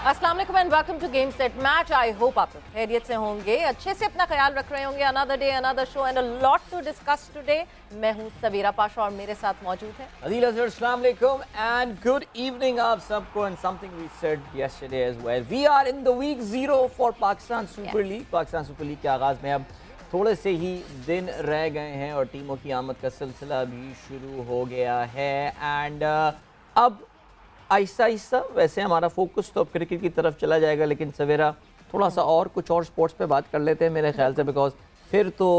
अस्सलाम वालेकुम and welcome to game set match. I hope आप खैरियत से होंगे, अच्छे से अपना ख्याल रख रहे होंगे। Another day another show and a lot to discuss today. मैं हूं सवीरा पाशा और मेरे साथ मौजूद है Adil Azhar, Assalamu alaikum and good evening आप सबको। And something we said yesterday as well, we are in the week 0 for Pakistan Super League। Pakistan super league के आगाज़ में अब थोड़े से ही दिन रह गए हैं और टीमों की आमद का सिलसिला भी शुरू हो गया है। एंड अब आहिस्ता आहिस्ता वैसे हमारा फोकस तो अब क्रिकेट की तरफ चला जाएगा, लेकिन सवेरा थोड़ा सा और कुछ और स्पोर्ट्स पे बात कर लेते हैं मेरे ख्याल से, बिकॉज फिर तो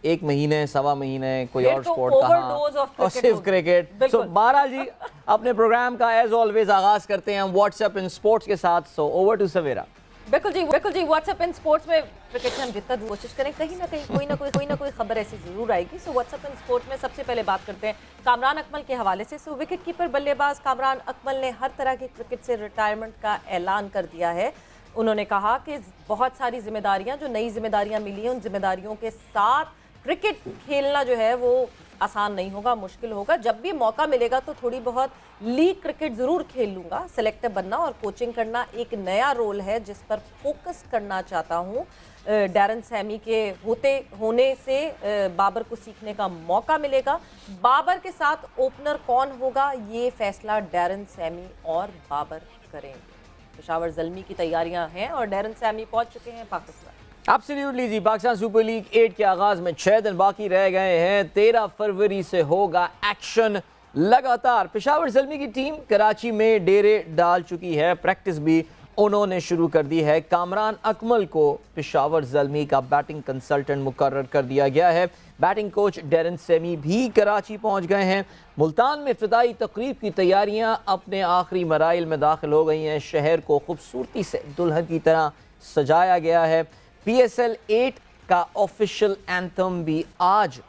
एक महीने सवा महीने कोई और स्पोर्ट कहाँ और सिर्फ क्रिकेट। सो बारा जी अपने प्रोग्राम का एज ऑलवेज आगाज करते हैं व्हाट्सएप इन स्पोर्ट्स के साथ। सो ओवर टू सवेरा। बिल्कुल जी व्हाट्सएप इन स्पोर्ट्स में क्रिकेट से हम जितना कोशिश करें कहीं ना कहीं कोई ना कोई खबर ऐसी जरूर आएगी। सो व्हाट्सएप इन स्पोर्ट्स में सबसे पहले बात करते हैं कामरान अकमल के हवाले से। सो विकेट कीपर बल्लेबाज कामरान अकमल ने हर तरह के क्रिकेट से रिटायरमेंट का ऐलान कर दिया है। उन्होंने कहा कि बहुत सारी जिम्मेदारियां जो नई जिम्मेदारियां मिली हैं, उन जिम्मेदारियों के साथ क्रिकेट खेलना जो है वो आसान नहीं होगा, मुश्किल होगा। जब भी मौका मिलेगा तो थोड़ी बहुत लीग क्रिकेट ज़रूर खेल लूँगा। सेलेक्टर बनना और कोचिंग करना एक नया रोल है जिस पर फोकस करना चाहता हूँ। डैरन सैमी के होने से बाबर को सीखने का मौका मिलेगा। बाबर के साथ ओपनर कौन होगा ये फैसला डैरन सैमी और बाबर करेंगे। पेशावर ज़ल्मी की तैयारियां हैं और डैरन सैमी पहुंच चुके हैं पाकिस्तान। एब्सोल्युटली जी, पाकिस्तान सुपर लीग 8 के आगाज में 6 दिन बाकी रह गए हैं। 13 फरवरी से होगा एक्शन लगातार। पेशावर ज़ल्मी की टीम कराची में डेरे डाल चुकी है, प्रैक्टिस भी उन्होंने शुरू कर दी है। कामरान अकमल को पेशावर ज़ल्मी का बैटिंग कंसल्टेंट मुकर्रर कर दिया गया है। बैटिंग कोच डैरन सैमी भी कराची पहुंच गए हैं। मुल्तान में इफ्तिताई तकरीब की तैयारियां अपने आखिरी मराइल में दाखिल हो गई हैं। शहर को खूबसूरती से दुल्हन की तरह सजाया गया है। PSL 8 का ऑफिशियल एंथम भी आज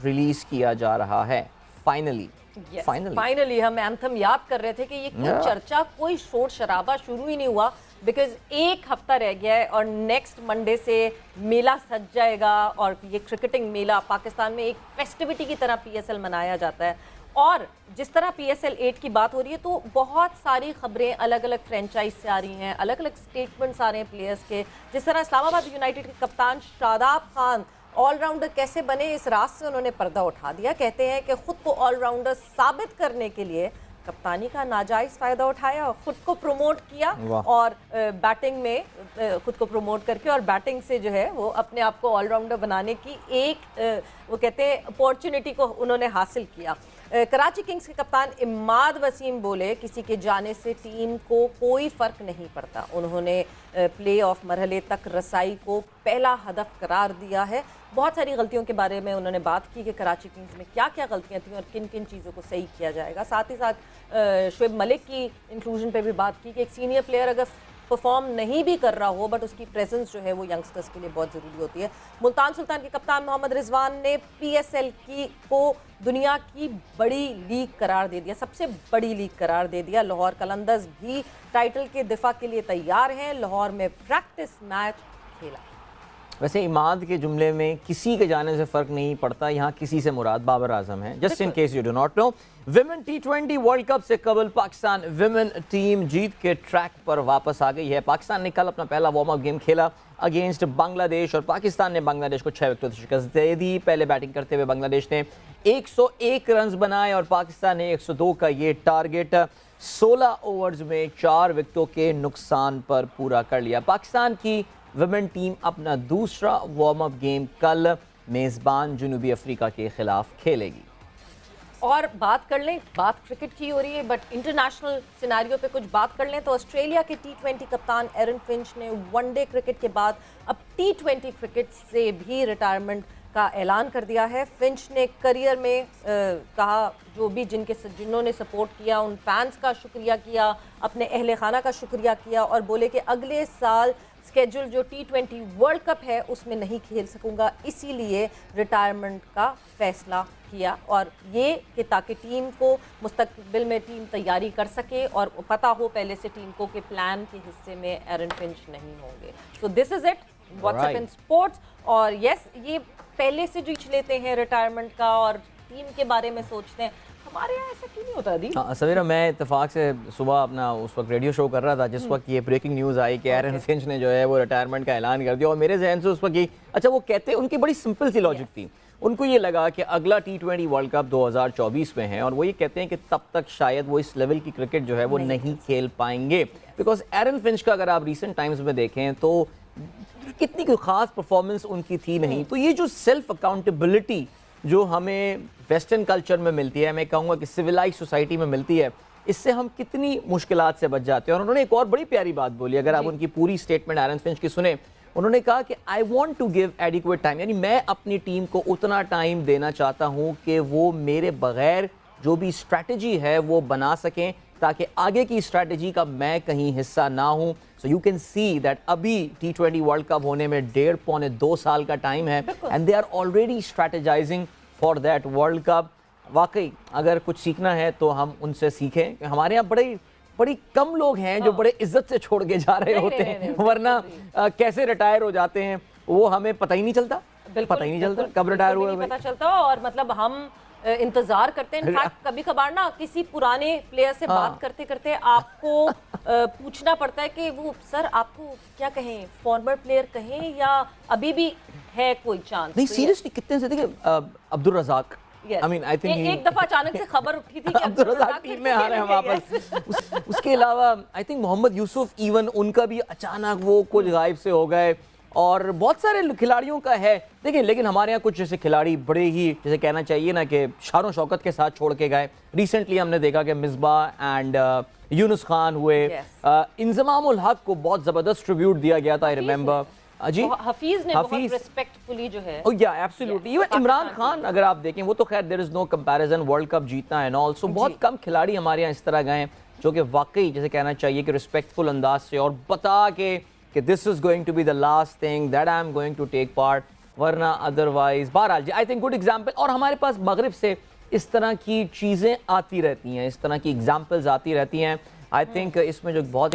रिलीज किया जा रहा है। फाइनली हम एंथम याद कर रहे थे कि ये कोई चर्चा कोई शोर शराबा शुरू ही नहीं हुआ, बिकॉज एक हफ्ता रह गया है और नेक्स्ट मंडे से मेला सज जाएगा। और ये क्रिकेटिंग मेला पाकिस्तान में एक फेस्टिविटी की तरह PSL मनाया जाता है। और जिस तरह PSL 8 की बात हो रही है तो बहुत सारी खबरें अलग अलग फ्रेंचाइज से आ रही हैं, अलग अलग स्टेटमेंट्स आ रहे हैं प्लेयर्स के। जिस तरह इस्लामाबाद यूनाइटेड के कप्तान शादाब खान ऑलराउंडर कैसे बने, इस राज से उन्होंने पर्दा उठा दिया। कहते हैं कि खुद को ऑलराउंडर साबित करने के लिए कप्तानी का नाजायज़ फ़ायदा उठाया और ख़ुद को प्रमोट किया और बैटिंग में ख़ुद को प्रमोट करके और बैटिंग से जो है वो अपने आप को ऑलराउंडर बनाने की एक वो कहते हैं अपॉर्चुनिटी को उन्होंने हासिल किया। कराची किंग्स के कप्तान इमाद वसीम बोले किसी के जाने से टीम को कोई फ़र्क नहीं पड़ता। उन्होंने प्ले ऑफ मरहले तक रसाई को पहला हदफ करार दिया है। बहुत सारी गलतियों के बारे में उन्होंने बात की कि कराची किंग्स में क्या क्या गलतियां थी और किन किन चीज़ों को सही किया जाएगा। साथ ही साथ शुएब मलिक की इंक्लूजन पे भी बात की कि एक सीनियर प्लेयर अगर परफॉर्म नहीं भी कर रहा हो बट उसकी प्रेजेंस जो है वो यंगस्टर्स के लिए बहुत ज़रूरी होती है। मुल्तान सुल्तान के कप्तान मोहम्मद रिजवान ने PSL को दुनिया की बड़ी लीग करार दे दिया, सबसे बड़ी लीग करार दे दिया। लाहौर कलंदर्स भी टाइटल के दिफा के लिए तैयार हैं। लाहौर में प्रैक्टिस मैच खेला। वैसे इमाद के जुमले में किसी के जाने से फ़र्क नहीं पड़ता, यहाँ किसी से मुराद बाबर आजम है। Just in case you do not know, women T20 world cup से कबल पाकिस्तान विमेन टीम जीत के ट्रैक पर वापस आ गई है। पाकिस्तान ने कल अपना पहला वार्म अप गेम खेला अगेंस्ट बांग्लादेश और पाकिस्तान ने बांग्लादेश को 6 विकेटों से शिकस्त दे दी। पहले बैटिंग करते हुए बांग्लादेश ने 101 रन बनाए और पाकिस्तान ने 102 का ये टारगेट 16 ओवर्स में 4 विकेटों के नुकसान पर पूरा कर लिया। पाकिस्तान की विमेन टीम अपना दूसरा वार्म अप गेम कल मेज़बान जनूबी अफ्रीका के खिलाफ खेलेगी। और बात कर लें, बात क्रिकेट की हो रही है बट इंटरनेशनल सिनारियो पे कुछ बात कर लें तो ऑस्ट्रेलिया के T20 कप्तान एरन फिंच ने वनडे क्रिकेट के बाद अब T20 क्रिकेट से भी रिटायरमेंट का ऐलान कर दिया है। फिंच ने करियर में कहा जो भी जिन्होंने सपोर्ट किया उन फैंस का शुक्रिया किया, अपने अहले खाना का शुक्रिया किया और बोले कि अगले साल स्केड्यूल जो T20 वर्ल्ड कप है उसमें नहीं खेल सकूंगा, इसीलिए रिटायरमेंट का फैसला किया। और ये कि ताकि टीम को मुस्तकबिल में टीम तैयारी कर सके और पता हो पहले से टीम को कि प्लान के हिस्से में एरन फिंच नहीं होंगे। So this is it WhatsApp in sports. और यस, ये पहले से जो लेते हैं रिटायरमेंट का और टीम के बारे में सोचते हैं, हमारे यहाँ ऐसा क्यों नहीं होता दी? हाँ सवेरा, मैं इत्तेफाक से सुबह अपना उस वक्त रेडियो शो कर रहा था जिस वक्त ये ब्रेकिंग न्यूज़ आई कि एरन फिंच ने जो है वो रिटायरमेंट का ऐलान कर दिया, और मेरे जहन से उस वक्त ये, अच्छा वो कहते, उनकी बड़ी सिंपल सी लॉजिक थी, उनको ये लगा कि अगला T20 वर्ल्ड कप 2024 में है और वो ये कहते हैं कि तब तक शायद वो इस लेवल की क्रिकेट जो है वो नहीं खेल पाएंगे, बिकॉज एरन फिंच का अगर आप रिसेंट टाइम्स में देखें तो कितनी कोई ख़ास परफॉर्मेंस उनकी थी नहीं। तो ये जो सेल्फ अकाउंटेबिलिटी जो हमें वेस्टर्न कल्चर में मिलती है, मैं कहूँगा कि सिविलाइज सोसाइटी में मिलती है, इससे हम कितनी मुश्किलात से बच जाते हैं। और उन्होंने एक और बड़ी प्यारी बात बोली, अगर आप उनकी पूरी स्टेटमेंट एरन फिंच की सुने, उन्होंने कहा कि I want to give adequate time, यानी मैं अपनी टीम को उतना टाइम देना चाहता हूँ कि वो मेरे बगैर जो भी स्ट्रैटेजी है वो बना सकें, ताकि आगे की स्ट्रैटेजी का मैं कहीं हिस्सा ना हूँ। So you can see that अभी T20 वर्ल्ड कप होने में 1.5-2 साल का टाइम है and they are already strategising for that world cup. वाकई अगर कुछ सीखना है तो हम उनसे सीखें। हमारे यहाँ बड़ी कम लोग हैं जो बड़े इज्जत से छोड़ के जा रहे होते हैं, वरना कैसे रिटायर हो जाते हैं वो हमें पता ही नहीं चलता, पता ही नहीं चलता कब रिटायर हुए, पता चलता। और मतलब हम इंतजार करते हैं। इनफैक्ट कभी कभार ना किसी पुराने प्लेयर से बात करते करते आपको पूछना पड़ता है कि वो सर आपको क्या कहें, फॉर्मर प्लेयर कहें या अभी भी है कोई चांस? नहीं सीरियसली कितने से, देखिए Abdul Razzaq, Yes. I mean, I think एक दफा अचानक से खबर उठी थी कि अब्दुल रज़ाक टीम में आ रहे हैं वापस। उसके अलावा I think Mohammad Yousuf, even उनका भी अचानक वो कुछ गायब से हो गए, और बहुत सारे खिलाड़ियों का है। देखिए लेकिन हमारे यहाँ कुछ जैसे खिलाड़ी बड़े ही, जैसे कहना चाहिए ना कि शान शौकत के साथ छोड़ के गए। रिसेंटली हमने देखा कि मिसबाह एंड यूनुस खान हुए, इंजमामुल हक को बहुत ज़बरदस्त ट्रिब्यूट दिया गया था, आई रिमेंबर जी, हफीज ने बहुत रिस्पेक्टफुली जो है, या एब्सोल्युटली, इवन इमरान खान अगर आप देखें वो तो खैर there is no comparison, world cup जीतना एंड ऑल। सो बहुत कम खिलाड़ी हमारे यहाँ इस तरह गए जो कि वाकई जैसे कहना चाहिए कि रिस्पेक्टफुल अंदाज से और बता के कि this is going to be the last thing that I am going to take part, वरना अदरवाइज। बहरहाल जी आई थिंक गुड एग्जाम्पल, और हमारे पास मगरिब से इस तरह की चीज़ें आती रहती हैं, इस तरह की एग्जाम्पल्स आती रहती हैं। आई थिंक इसमें जो बहुत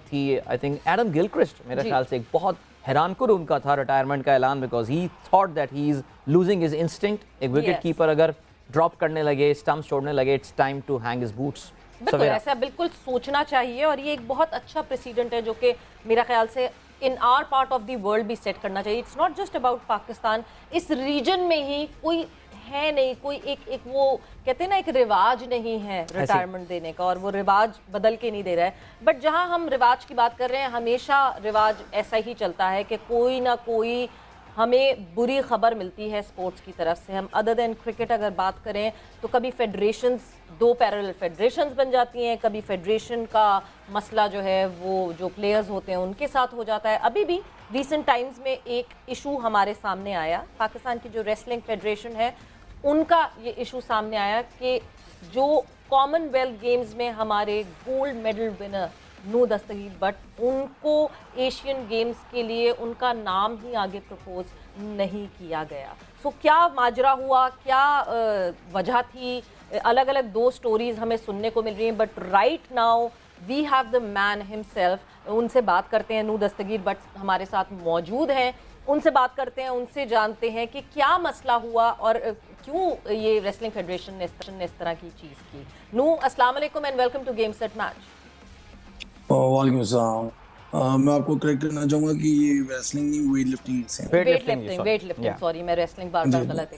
थी, आई थिंक एडम गिलक्रिस्ट मेरे ख्याल से एक बहुत हैरानकुन उनका था रिटायरमेंट का ऐलान, because he thought that he is losing his instinct. एक विकेट कीपर अगर ड्रॉप करने लगे, स्टंप्स छोड़ने लगे, it's time to hang his boots. बिल्कुल ऐसा बिल्कुल सोचना चाहिए, और ये एक बहुत अच्छा प्रेसिडेंट है जो कि मेरा ख्याल से in our part of the world भी सेट करना चाहिए। It's not just about Pakistan, इस रीजन में ही कोई है नहीं, कोई एक वो कहते हैं ना एक रिवाज नहीं है रिटायरमेंट देने का, और वो रिवाज बदल के नहीं दे रहा है। बट जहां हम रिवाज की बात कर रहे हैं, हमेशा रिवाज ऐसा ही चलता है कि कोई ना कोई हमें बुरी खबर मिलती है स्पोर्ट्स की तरफ से। हम अदर देन क्रिकेट अगर बात करें तो कभी फेडरेशंस, 2 पैरेलल फेडरेशंस बन जाती हैं, कभी फेडरेशन का मसला जो है वो जो प्लेयर्स होते हैं उनके साथ हो जाता है। अभी भी रीसेंट टाइम्स में एक इशू हमारे सामने आया, पाकिस्तान की जो रेसलिंग फेडरेशन है उनका ये इशू सामने आया कि जो कॉमनवेल्थ गेम्स में हमारे गोल्ड मेडल विनर नू दस्तगीर बट, उनको एशियन गेम्स के लिए उनका नाम ही आगे प्रपोज नहीं किया गया। सो क्या माजरा हुआ, क्या वजह थी? अलग अलग 2 स्टोरीज हमें सुनने को मिल रही हैं, but right now we have the man himself. उनसे बात करते हैं, नू दस्तगीर बट हमारे साथ मौजूद हैं, उनसे बात करते हैं, उनसे जानते हैं कि क्या मसला हुआ और क्यों ये रेसलिंग फेडरेशन ने इस तरह की चीज़ की। नू, अस्सलाम वालेकुम and welcome to game set match. वालेकुम अस्सलाम। मैं आपको करेक्ट करना चाहूंगा कि ये रेसलिंग नहीं, वेट लिफ्टिंग से। वेट लिफ्टिंग सॉरी, मैं रेसलिंग बार बार गलत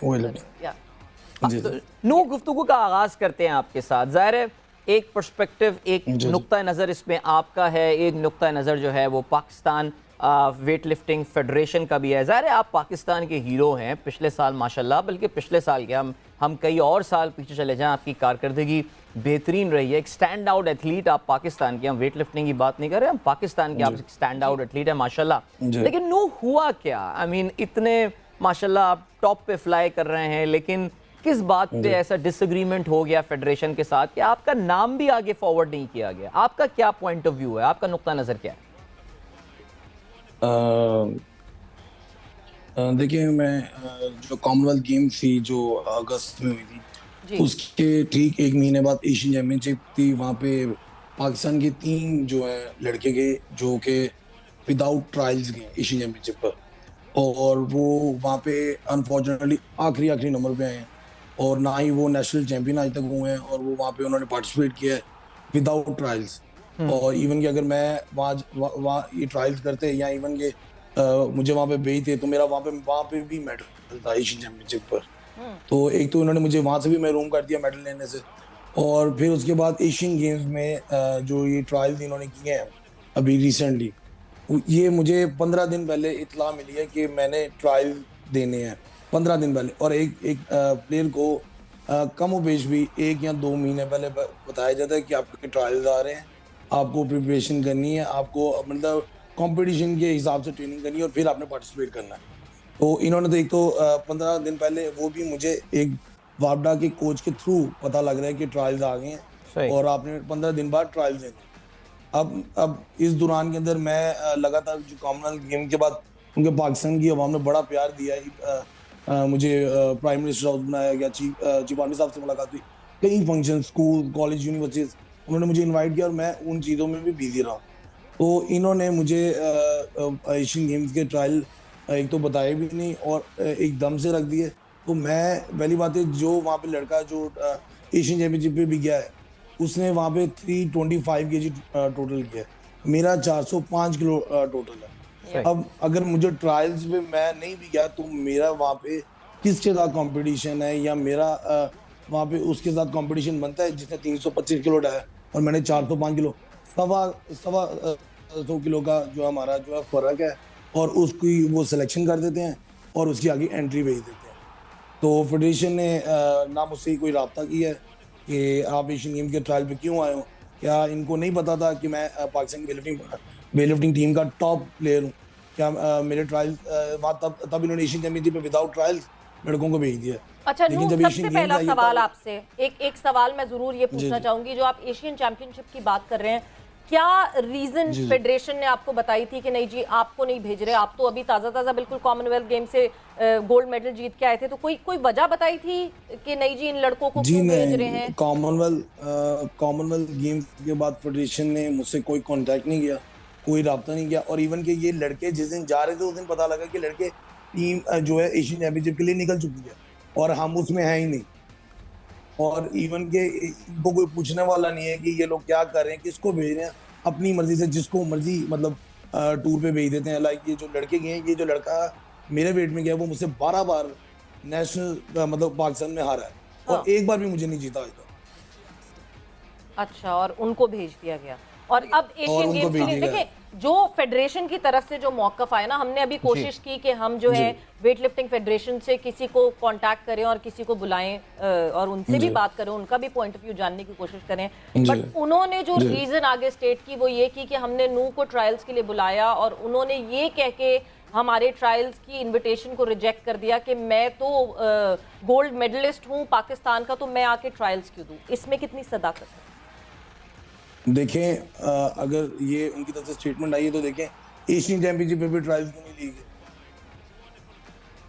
है। नू, गुफ्तगू का आगाज करते हैं आपके साथ। ज़ाहिर है एक पर्सपेक्टिव, एक नुक्ता नज़र इसमें आपका है, एक नुक्ता नज़र जो है वो पाकिस्तान वेट लिफ्टिंग फेडरेशन का भी है। ज़ाहिर है आप पाकिस्तान के हीरो हैं, पिछले साल माशाल्लाह, बल्कि पिछले साल के हम कई और साल पीछे चले जाएं, आपकी कारकर्दगी बेहतरीन रही है। एक स्टैंड आउट एथलीट आप पाकिस्तान के, हम वेट लिफ्टिंग की बात नहीं कर रहे, हम पाकिस्तान के, आप स्टैंड आउट एथलीट है माशाल्लाह। लेकिन नू हुआ क्या? आई मीन इतने माशाल्लाह आप टॉप पे फ्लाई कर रहे हैं, लेकिन किस बात पे ऐसा डिसएग्रीमेंट हो गया फेडरेशन के साथ कि आपका नाम भी आगे फॉरवर्ड नहीं किया गया? आपका क्या पॉइंट ऑफ व्यू है, आपका नुक्ता नज़र क्या है? देखिए मैं जो कॉमनवेल्थ गेम्स थी जो अगस्त में हुई थी, उसके ठीक 1 महीने बाद एशियन चैंपियनशिप थी। वहाँ पे पाकिस्तान के 3 जो है लड़के गए जो कि विदाउट ट्रायल्स गए एशियन चैंपियनशिप पर, और वो वहाँ पे अनफॉर्चुनेटली आखिरी नंबर पे आए हैं और ना ही वो नेशनल चैंपियन आज तक हुए हैं, और वो वहाँ पे उन्होंने पार्टिसिपेट किया है विदाउट ट्रायल्स। और इवन कि अगर मैं वहाँ ये ट्रायल्स करते या इवन के मुझे वहाँ पे भेजते तो मेरा वहाँ पे भी मेडल था एशियन चैंपियनशिप पर। तो एक तो इन्होंने मुझे वहाँ से भी महरूम कर दिया मेडल लेने से, और फिर उसके बाद एशियन गेम्स में जो ये ट्रायल्स इन्होंने किए हैं अभी रिसेंटली, ये मुझे 15 दिन पहले इतला मिली है कि मैंने ट्रायल देने हैं 15 दिन पहले। और एक प्लेयर को कम बेश भी 1 या 2 महीने पहले बताया जाता है कि आपके ट्रायल्स आ रहे हैं, आपको प्रिपरेशन करनी है, आपको मतलब कंपटीशन के हिसाब से ट्रेनिंग करनी है और फिर आपने पार्टिसिपेट करना है। तो इन्होंने तो एक तो 15 दिन पहले वो भी मुझे एक वापडा के कोच के थ्रू पता लग रहा है कि ट्रायल्स आ गए हैं और आपने 15 दिन बाद ट्रायल्स देने। अब इस दौरान के अंदर मैं लगातार जो कॉमनवेल्थ गेम के बाद उनके पाकिस्तान की अवाम ने बड़ा प्यार दिया है। मुझे प्राइम मिनिस्टर हाउस बनाया गया, चीफ आर्मी साहब से मुलाकात हुई, कई फंक्शन, स्कूल, कॉलेज, यूनिवर्सिटीज उन्होंने मुझे इनवाइट किया और मैं उन चीज़ों में भी बिजी रहा। तो इन्होंने मुझे एशियन गेम्स के ट्रायल एक तो बताए भी नहीं और एकदम से रख दिए। तो मैं पहली बात है, जो वहाँ पे लड़का जो एशियन चैंपियनशिप पे भी गया है उसने वहाँ पे 325 kg टोटल किया, मेरा 405 किलो टोटल है। अब अगर मुझे ट्रायल्स में मैं नहीं भी गया तो मेरा वहाँ पे किसके साथ कंपटीशन है, या मेरा वहाँ पे उसके साथ कंपटीशन बनता है जिसने 325 किलो उठाया और मैंने 405 किलो, सवा 100 किलो का जो हमारा जो है फर्क है, और उसकी वो सिलेक्शन कर देते हैं और उसकी आगे एंट्री भेज देते हैं। तो फेडरेशन ने ना मुझसे कोई रब्ता किया है कि आप एशियन गेम के ट्रायल पे क्यों आए हो, क्या इनको नहीं पता था कि मैं पाकिस्तान वेटलिफ्टिंग टीम का टॉप प्लेयर हूँ? क्या मेरे ट्रायल वहाँ तब इन्होंने एशियन चैंपियनशिप में विदाउट ट्रायल्स लड़कों को भेज दिया। अच्छा नूर, सबसे पहला सवाल आपसे एक सवाल मैं जरूर ये पूछना चाहूंगी, जो आप एशियन चैंपियनशिप की बात कर रहे हैं, क्या रीजन फेडरेशन ने आपको बताई थी कि नहीं जी आपको नहीं भेज रहे, आप तो अभी ताज़ा बिल्कुल कॉमनवेल्थ गेम से गोल्ड मेडल जीत के आए थे, तो कोई वजह बताई थी कि नहीं जी इन लड़कों को क्यों भेज रहे हैं? कॉमनवेल्थ गेम्स के बाद फेडरेशन ने मुझसे कोई कांटेक्ट नहीं किया, कोई रब्ता नहीं किया। और इवन के ये लड़के जिस दिन जा रहे थे उस दिन पता लगा कि लड़के टीम जो है एशियन चैंपियनशिप के लिए निकल चुकी है और हम उसमें हैं ही नहीं। और इवन के इनको कोई पूछने वाला नहीं है कि ये लोग क्या कर रहे हैं, किसको भेज रहे हैं, अपनी मर्जी से जिसको मर्जी मतलब टूर पे भेज देते हैं। लाइक ये जो लड़के गए, ये जो लड़का मेरे वेट में गया वो मुझसे 12 बार नेशनल मतलब पाकिस्तान में हारा है और एक बार भी मुझे नहीं जीता आज तक। अच्छा, और उनको भेज दिया गया। और अब एशियन गेम्स के लिए देखिए जो फेडरेशन की तरफ से जो मौकफ आया ना, हमने अभी कोशिश की कि हम जो है वेट लिफ्टिंग फेडरेशन से किसी को कांटेक्ट करें और किसी को बुलाएं और उनसे भी बात करें, उनका भी पॉइंट ऑफ व्यू जानने की कोशिश करें, बट उन्होंने जो रीजन आगे स्टेट की वो ये की कि हमने नू को ट्रायल्स के लिए बुलाया और उन्होंने ये कह के हमारे ट्रायल्स की इन्विटेशन को रिजेक्ट कर दिया कि मैं तो गोल्ड मेडलिस्ट हूँ पाकिस्तान का, तो मैं आके ट्रायल्स क्यों दूँ? इसमें कितनी सदाकत है? देखें अगर ये उनकी तरफ से स्टेटमेंट आई है तो देखें एशियन चैंपियनशिप में भी ट्रायल्स क्यों नहीं लिए गए,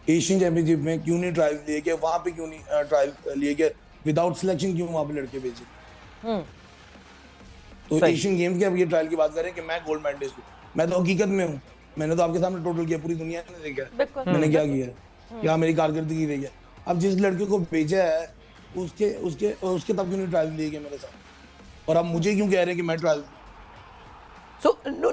एशियन चैंपियनशिप में क्यों नहीं ट्रायल्स लिए गए, वहां पे क्यों नहीं ट्रायल लिए गए, विदाउट सिलेक्शन क्यों वहां पे लड़के भेजे? तो एशियन गेम्स के अब ये ट्रायल की बात करें कि मैं गोल्ड मेडलिस्ट हूँ, मैं तो हकीकत में हूँ, मैंने तो आपके सामने टोटल किया, पूरी दुनिया ने देखा मैंने क्या किया, क्या मेरी कारकर्दगी रही है। अब जिस लड़के को भेजा है उसके तब क्यों नहीं ट्रायल लिए गए मेरे साथ, और अब मुझे क्यों कह रहे हैं कि मैं ट्रायल?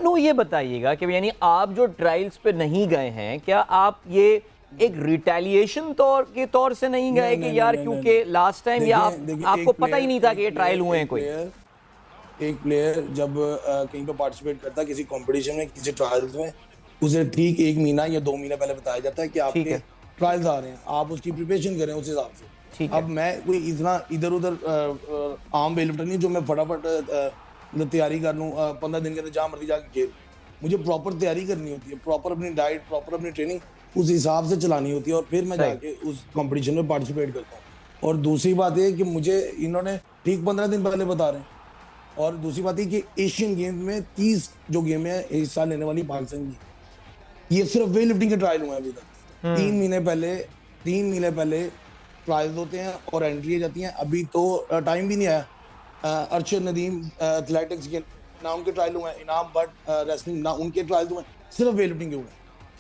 नो ये बताइएगा कि यानी आप जो ट्रायल्स पे नहीं गए हैं, क्या आप ये एक रिटेलिएशन के तौर से नहीं गए कि यार क्योंकि लास्ट टाइम या आपको पता ही नहीं था कि ये ट्रायल हुए हैं? कोई एक प्लेयर जब कहीं पे पार्टिसिपेट करता है किसी कंपटीशन में, किसी ट्रायल्स में, उसे ठीक 1 महीना या 2 महीना पहले बताया जाता है कि आपके ट्रायल्स आ रहे हैं, आप उसकी प्रिपरेशन करें उस हिसाब से। अब मैं कोई इतना इधर उधर आम वेटलिफ्टर नहीं जो मैं फटाफट तैयारी कर लूँ 15 दिन के अंदर जहाँ मर्जी जाके खेल। मुझे प्रॉपर तैयारी करनी होती है, प्रॉपर अपनी डाइट, प्रॉपर अपनी ट्रेनिंग उस हिसाब से चलानी होती है और फिर मैं जाके उस कंपटीशन में पार्टिसिपेट करता हूँ। और दूसरी बात है कि मुझे इन्होंने ठीक 15 दिन पहले बता रहे हैं, और दूसरी बात है कि एशियन गेम्स में 30 जो गेम है हिस्सा लेने वाली पाकिस्तान की, ये सिर्फ वेट लिफ्टिंग के ट्रायल हुए हैं अभी तक। 3 महीने पहले ट्रायल्स होते हैं और एंट्री जाती हैं। अभी तो टाइम भी नहीं आया। अरशद नदीम एथलेटिक्स के ना उनके ट्रायल हुए हैं, इनाम भट्ट रेसलिंग ना उनके ट्रायल हुए, सिर्फ वेट लिफ्टिंग के हुए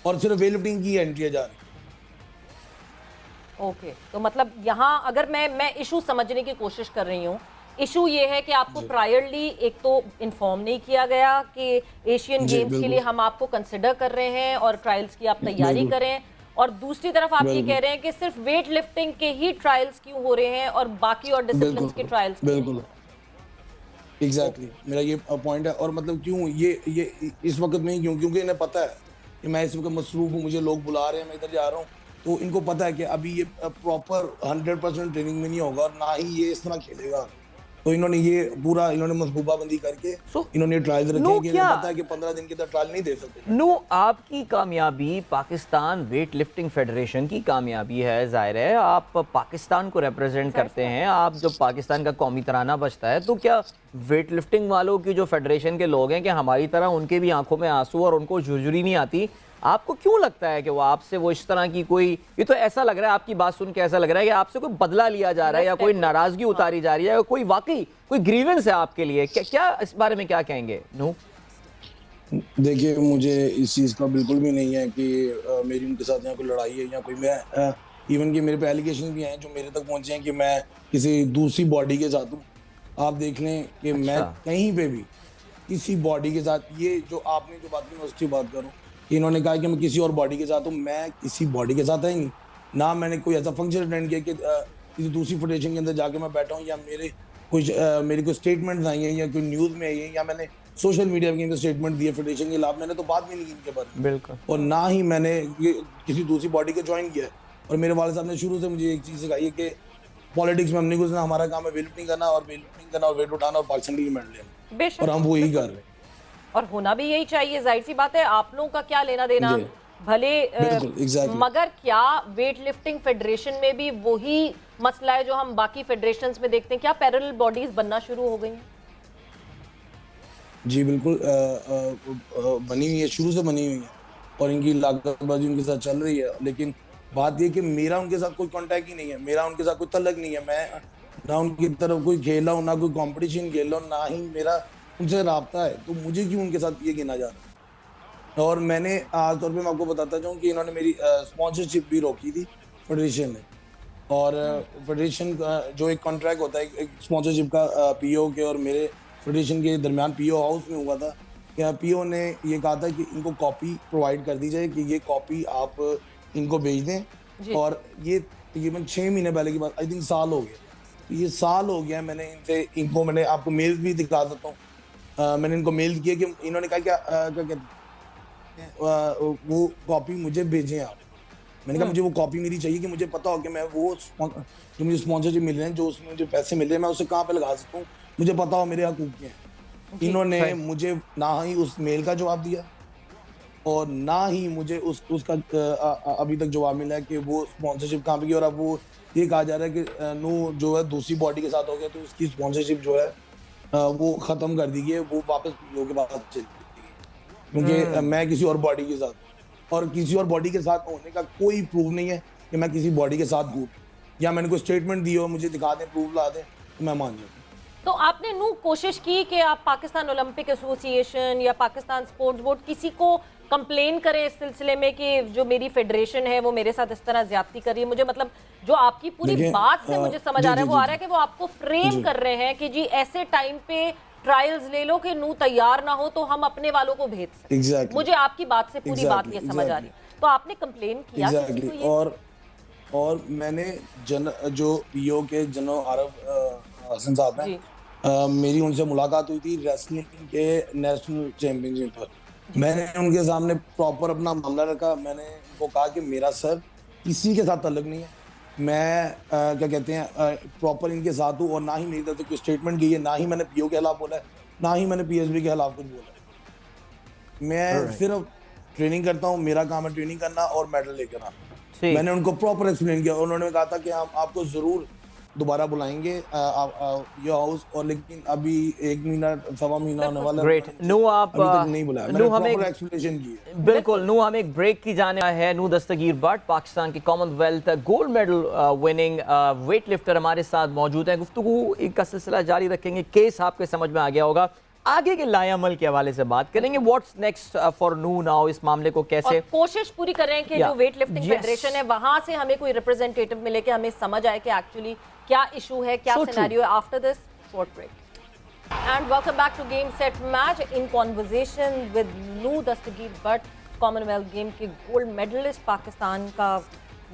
और सिर्फ वेट लिफ्टिंग की एंट्री जा रही। ओके, तो मतलब यहाँ अगर मैं इशू समझने की कोशिश कर रही हूँ, इशू ये है कि आपको प्रायरली एक तो इन्फॉर्म नहीं किया गया कि एशियन जी, गेम्स के लिए बिल्कुल। हम आपको कंसिडर कर रहे हैं और ट्रायल्स की आप तैयारी बिल्कुल। करें, और दूसरी तरफ आप ये बिल्कुल। कह रहे हैं कि सिर्फ वेट लिफ्टिंग के ही ट्रायल्स क्यों हो रहे हैं और बाकी और डिसिप्लिन के बिल्कुल ट्रायल्स क्यों नहीं हो बिल्कुल रहे? एग्जैक्टली मेरा ये पॉइंट है। और मतलब क्यों ये इस वक्त में क्यों, क्योंकि इन्हें पता है कि मैं इस वक्त मसरूफ हूँ, मुझे लोग बुला रहे हैं, मैं इधर जा रहा हूँ, तो इनको पता है कि अभी ये प्रॉपर 100% ट्रेनिंग में नहीं होगा और ना ही ये इस तरह खेलेगा। तो इन्होंने ये पूरा इन्होंने मनसूबाबंदी करके So, इन्होंने ट्रायल रखे नो हैं कि क्या इन्हें पता है कि 15 दिन के अंदर ट्रायल नहीं दे सकते। नो, आपकी कामयाबी पाकिस्तान वेट लिफ्टिंग फेडरेशन की कामयाबी है। जाहिर है आप पाकिस्तान को रिप्रेजेंट करते हैं, आप जब पाकिस्तान का कौमी तराना बजता है तो क्या वेट लिफ्टिंग वालों की जो फेडरेशन के लोग हैं कि हमारी तरह उनके भी आंखों में आंसू और उनको झुरझुरी नहीं आती? आपको क्यों लगता है कि वो आपसे वो इस तरह की कोई, ये तो ऐसा लग रहा है आपकी बात सुन के ऐसा लग रहा है कि आपसे कोई बदला लिया जा रहा है या कोई नाराजगी उतारी जा रही है या कोई वाकई कोई ग्रीवेंस है आपके लिए? क्या इस बारे में क्या कहेंगे? नो, देखिए मुझे इस चीज़ का बिल्कुल भी नहीं है कि मेरी उनके साथ यहाँ कोई लड़ाई है या कोई मैं इवन कि मेरे पे एलिगेशन भी हैं जो मेरे तक पहुंचे हैं कि मैं किसी दूसरी बॉडी के साथ हूँ। आप देख लें कि मैं अच्छा। कहीं पे भी किसी बॉडी के साथ, ये जो आपने जो बात की मैं उसकी बात करूँ, इन्होंने कहा कि मैं किसी और बॉडी के साथ हूँ, मैं किसी बॉडी के साथ है ही नहीं। ना मैंने कोई ऐसा फंक्शन अटेंड किया कि किसी दूसरी फेडरेशन के अंदर जाके मैं बैठा हूँ या मेरी कोई स्टेटमेंट आई है या कोई न्यूज़ में आई है या मैंने सोशल मीडिया के अंदर स्टेटमेंट दिए फेडरेशन के खिलाफ, मैंने तो बात भी नहीं की इनके बारे में। बिल्कुल। और ना ही मैंने किसी दूसरी बॉडी को ज्वाइन किया है। और मेरे वाले साहब ने शुरू से मुझे एक चीज़ सिखाई है कि पॉलिटिक्स में हमने कुछ ना, हमारा काम है वेट लिफ्टिंग करना और वेट उठाना और पाकिस्तान की मेडल लेना, बेशक, और हम वो ही कर रहे हैं। और होना भी यही चाहिए, जाहिर सी बात है। आप लोगों का क्या लेना देना जी। भले बिल्कुल, exactly। मगर क्या वेट लिफ्टिंग फेडरेशन में भी वही मसला है जो हम बाकी फेडरेशंस में देखते हैं? क्या पैरेलल बॉडीज बनना शुरू हो गई हैं? जी बिल्कुल बनी हुई है, शुरू से बनी हुई है और इनकी लागतबाजी उनके साथ चल रही है। लेकिन बात ये कि मेरा उनके साथ कोई कांटेक्ट ही नहीं है, मेरा उनके साथ कोई तल्लक नहीं है। मैं ना उनकी तरफ कोई खेला हूँ, ना कोई कंपटीशन खेला हूँ, ना ही मेरा उनसे राब्ता है। तो मुझे क्यों उनके साथ ये गिना जा रहा है? और मैंने आमतौर पे मैं आपको बताता जाऊँ कि इन्होंने मेरी स्पॉन्सरशिप भी रोकी थी फेडरेशन ने। और फेडरेशन का जो एक कॉन्ट्रैक्ट होता है एक स्पॉन्सरशिप का पीओ के और मेरे फेडरेशन के दरमियान पीओ हाउस में हुआ था कि पीओ ने ये कहा था कि इनको कॉपी प्रोवाइड कर दी जाए कि ये कॉपी आप इनको भेज दें। और ये तकरीबन 6 महीने पहले की बात, आई थिंक साल हो गया। तो ये साल हो गया मैंने इनको मैंने आपको मेल भी दिखा सकता हूँ। मैंने इनको मेल किया कि इन्होंने कहा क्या कहते हैं वो कॉपी मुझे भेजें आप। मैंने कहा मुझे वो कॉपी मेरी चाहिए कि मुझे पता हो कि मैं वो जो मुझे स्पॉन्सरशिप मिल रहे हैं, जो उसमें मुझे पैसे मिल रहे हैं, मैं उसे कहाँ पे लगा सकता हूँ, मुझे पता हो मेरे हकूक़ क्या हैं। इन्होंने मुझे ना ही उस मेल का जवाब दिया और ना ही मुझे उसका अभी तक जवाब मिला है कि वो स्पॉन्सरशिप कहाँ पे की। और अब वो ये कहा जा रहा है कि नू जो है दूसरी बॉडी के साथ हो गया तो उसकी स्पॉन्सरशिप जो है वो ख़त्म कर दी गई है, वो वापस लोगों के पास चली गई क्योंकि मैं किसी और बॉडी के साथ, और किसी और बॉडी के साथ होने का कोई प्रूफ नहीं है कि मैं किसी बॉडी के साथ हूँ या मैंने कोई स्टेटमेंट दी हो, मुझे दिखा दें, प्रूफ ला दें तो मैं मान जाऊँ। तो आपने नू कोशिश की कि आप पाकिस्तान ओलंपिक एसोसिएशन या पाकिस्तान स्पोर्ट्स बोर्ड किसी को कंप्लेन करें इस सिलसिले में कि जो मेरी फेडरेशन है वो मेरे साथ इस तरह ज्यादती कर रही है? मुझे मतलब जो आपकी पूरी बात से मुझे समझ आ रहा है वो आ रहा है कि वो आपको फ्रेम कर रहे हैं कि जी ऐसे टाइम पे ट्रायल्स ले लो कि नू तैयार ना हो तो हम अपने वालों को भेज सकते। Exactly। मुझे आपकी बात से पूरी बात ये समझ आ रही है। तो आपने कंप्लेन किया किसी को ये? और मैंने जो पीओ के जनरल आरफ हसन साहब हैं, मेरी उनसे मुलाकात हुई थी रेसलिंग के नेशनल चैंपियनशिप पर। मैंने उनके सामने प्रॉपर अपना मामला रखा। मैंने उनको कहा कि मेरा सर किसी के साथ ताल्लुक नहीं है, मैं क्या कहते हैं प्रॉपर इनके साथ हूँ और ना ही मेरी तरफ से कोई स्टेटमेंट की है, ना ही मैंने पीओ के खिलाफ बोला है, ना ही मैंने पीएसबी के खिलाफ कुछ बोला है। मैं सिर्फ ट्रेनिंग करता हूँ, मेरा काम है ट्रेनिंग करना और मेडल लेकर आना। मैंने उनको प्रॉपर एक्सप्लेन किया। उन्होंने कहा था कि हम आपको जरूर दोबारा बुलाएंगे ये हाउस, और लेकिन अभी 1 महीना 1.25 महीना होने वाला है। ग्रेट। नू आप अभी तक नहीं बुलाया, मैंने प्रॉपर एक्सप्लेनेशन की है। बिल्कुल। नू हम एक ब्रेक की जाने है। नू दस्तगीर भट्ट पाकिस्तान के Commonwealth gold medal winning weight lifter हमारे साथ मौजूद हैं। गुफ्तगू का सिलसिला जारी रखेंगे। केस आपके समझ में आ गया होगा, आगे के लाएअमल के हवाले से बात करेंगे। व्हाट्स नेक्स्ट फॉर नू नाउ, इस मामले को कैसे और कोशिश पूरी कर रहे हैं कि जो वेट लिफ्टिंग फेडरेशन है वहां से हमें कोई रिप्रेजेंटेटिव मिले कि हमें समझ आए कि एक्चुअली क्या इशू है, क्या सिनेरियो है। After this short break and welcome back to Game Set Match in conversation with Noor Dastagir Butt, Commonwealth game के गोल्ड मेडलिस्ट, पाकिस्तान का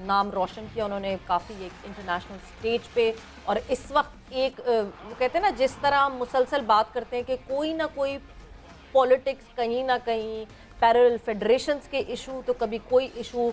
नाम रोशन किया उन्होंने काफ़ी एक इंटरनेशनल स्टेज पे। और इस वक्त एक वो कहते हैं ना, जिस तरह हम मुसलसल बात करते हैं कि कोई ना कोई पॉलिटिक्स कहीं ना कहीं, पैरेलल फेडरेशंस के इशू तो कभी कोई इशू,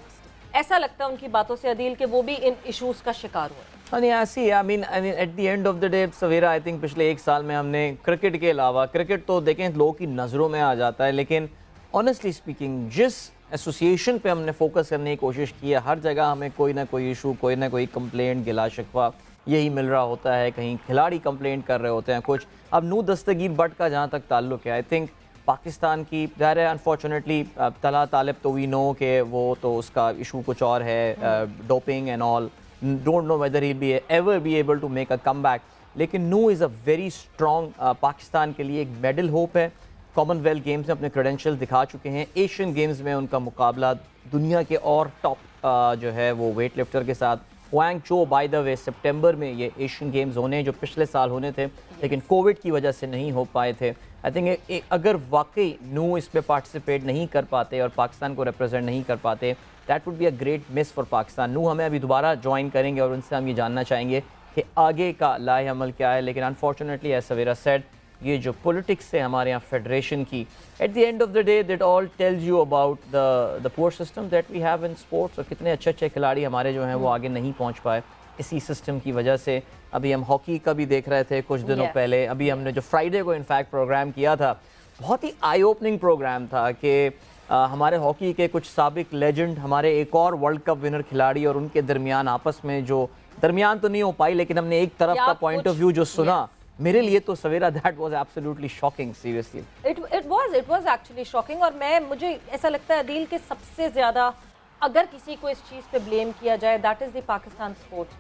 ऐसा लगता है उनकी बातों से अदील कि वो भी इन इश्यूज का शिकार हुए। ऐसी I mean at the end of the day Savera, I think पिछले एक साल में हमने क्रिकेट के अलावा, क्रिकेट तो देखें लोगों की नज़रों में आ जाता है, लेकिन ऑनेस्टली स्पीकिंग जिस एसोसिएशन पे हमने फोकस करने की कोशिश की है, हर जगह हमें कोई ना कोई इशू, कोई ना कोई कंप्लेंट, गिला शिकवा यही मिल रहा होता है। कहीं खिलाड़ी कंप्लेंट कर रहे होते हैं कुछ। अब नूर दस्तगीर बट का जहाँ तक ताल्लुक़ है, आई थिंक पाकिस्तान की ज़ाहिर है अनफॉर्चुनेटली तला तालिब तो वी नो कि वो तो उसका इशू कुछ और है, doping and all, don't know whether he be ever be able to make a comeback. लेकिन Nooh is a very strong, Pakistan के लिए एक मेडल होप है। कॉमनवेल्थ गेम्स में अपने क्रेडेंशियल दिखा चुके हैं। एशियन गेम्स में उनका मुकाबला दुनिया के और टॉप जो है वो वेट लिफ्टर के साथ, ग्वांगझो बाय द वे सितंबर में ये एशियन गेम्स होने जो पिछले साल होने थे लेकिन कोविड की वजह से नहीं हो पाए थे। आई थिंक अगर वाकई नू इस पे पार्टिसिपेट नहीं कर पाते और पाकिस्तान को रिप्रेजेंट नहीं कर पाते, that would be a great miss for Pakistan. नू हमें अभी दोबारा ज्वाइन करेंगे और उनसे हम ये जानना चाहेंगे कि आगे का लाए अमल क्या है। लेकिन अनफॉर्चुनेटली एज सवेरा सेड, ये जो पॉलिटिक्स है हमारे यहाँ फेडरेशन की, at the end of the day that all tells you about the poor system that we have in sports, और कितने अच्छे अच्छे खिलाड़ी हमारे जो हैं वो आगे नहीं पहुँच पाए इसी सिस्टम की वजह से। अभी हम हॉकी का भी देख रहे थे कुछ दिनों पहले, अभी हमने जो फ्राइडे को इनफैक्ट प्रोग्राम किया था, बहुत ही आई ओपनिंग प्रोग्राम था कि हमारे हॉकी के कुछ साबिक लेजेंड, हमारे एक और वर्ल्ड कप विनर खिलाड़ी और उनके दरमियान आपस में जो दरमियान तो नहीं हो पाई, लेकिन हमने एक तरफ का पॉइंट ऑफ व्यू जो सुना, मेरे लिए तो Sawera that was absolutely shocking, seriously it was actually shocking. और मुझे ऐसा लगता है अदील के सबसे ज्यादा अगर किसी को इस चीज़ पे ब्लेम किया जाए, that is the Pakistan sports.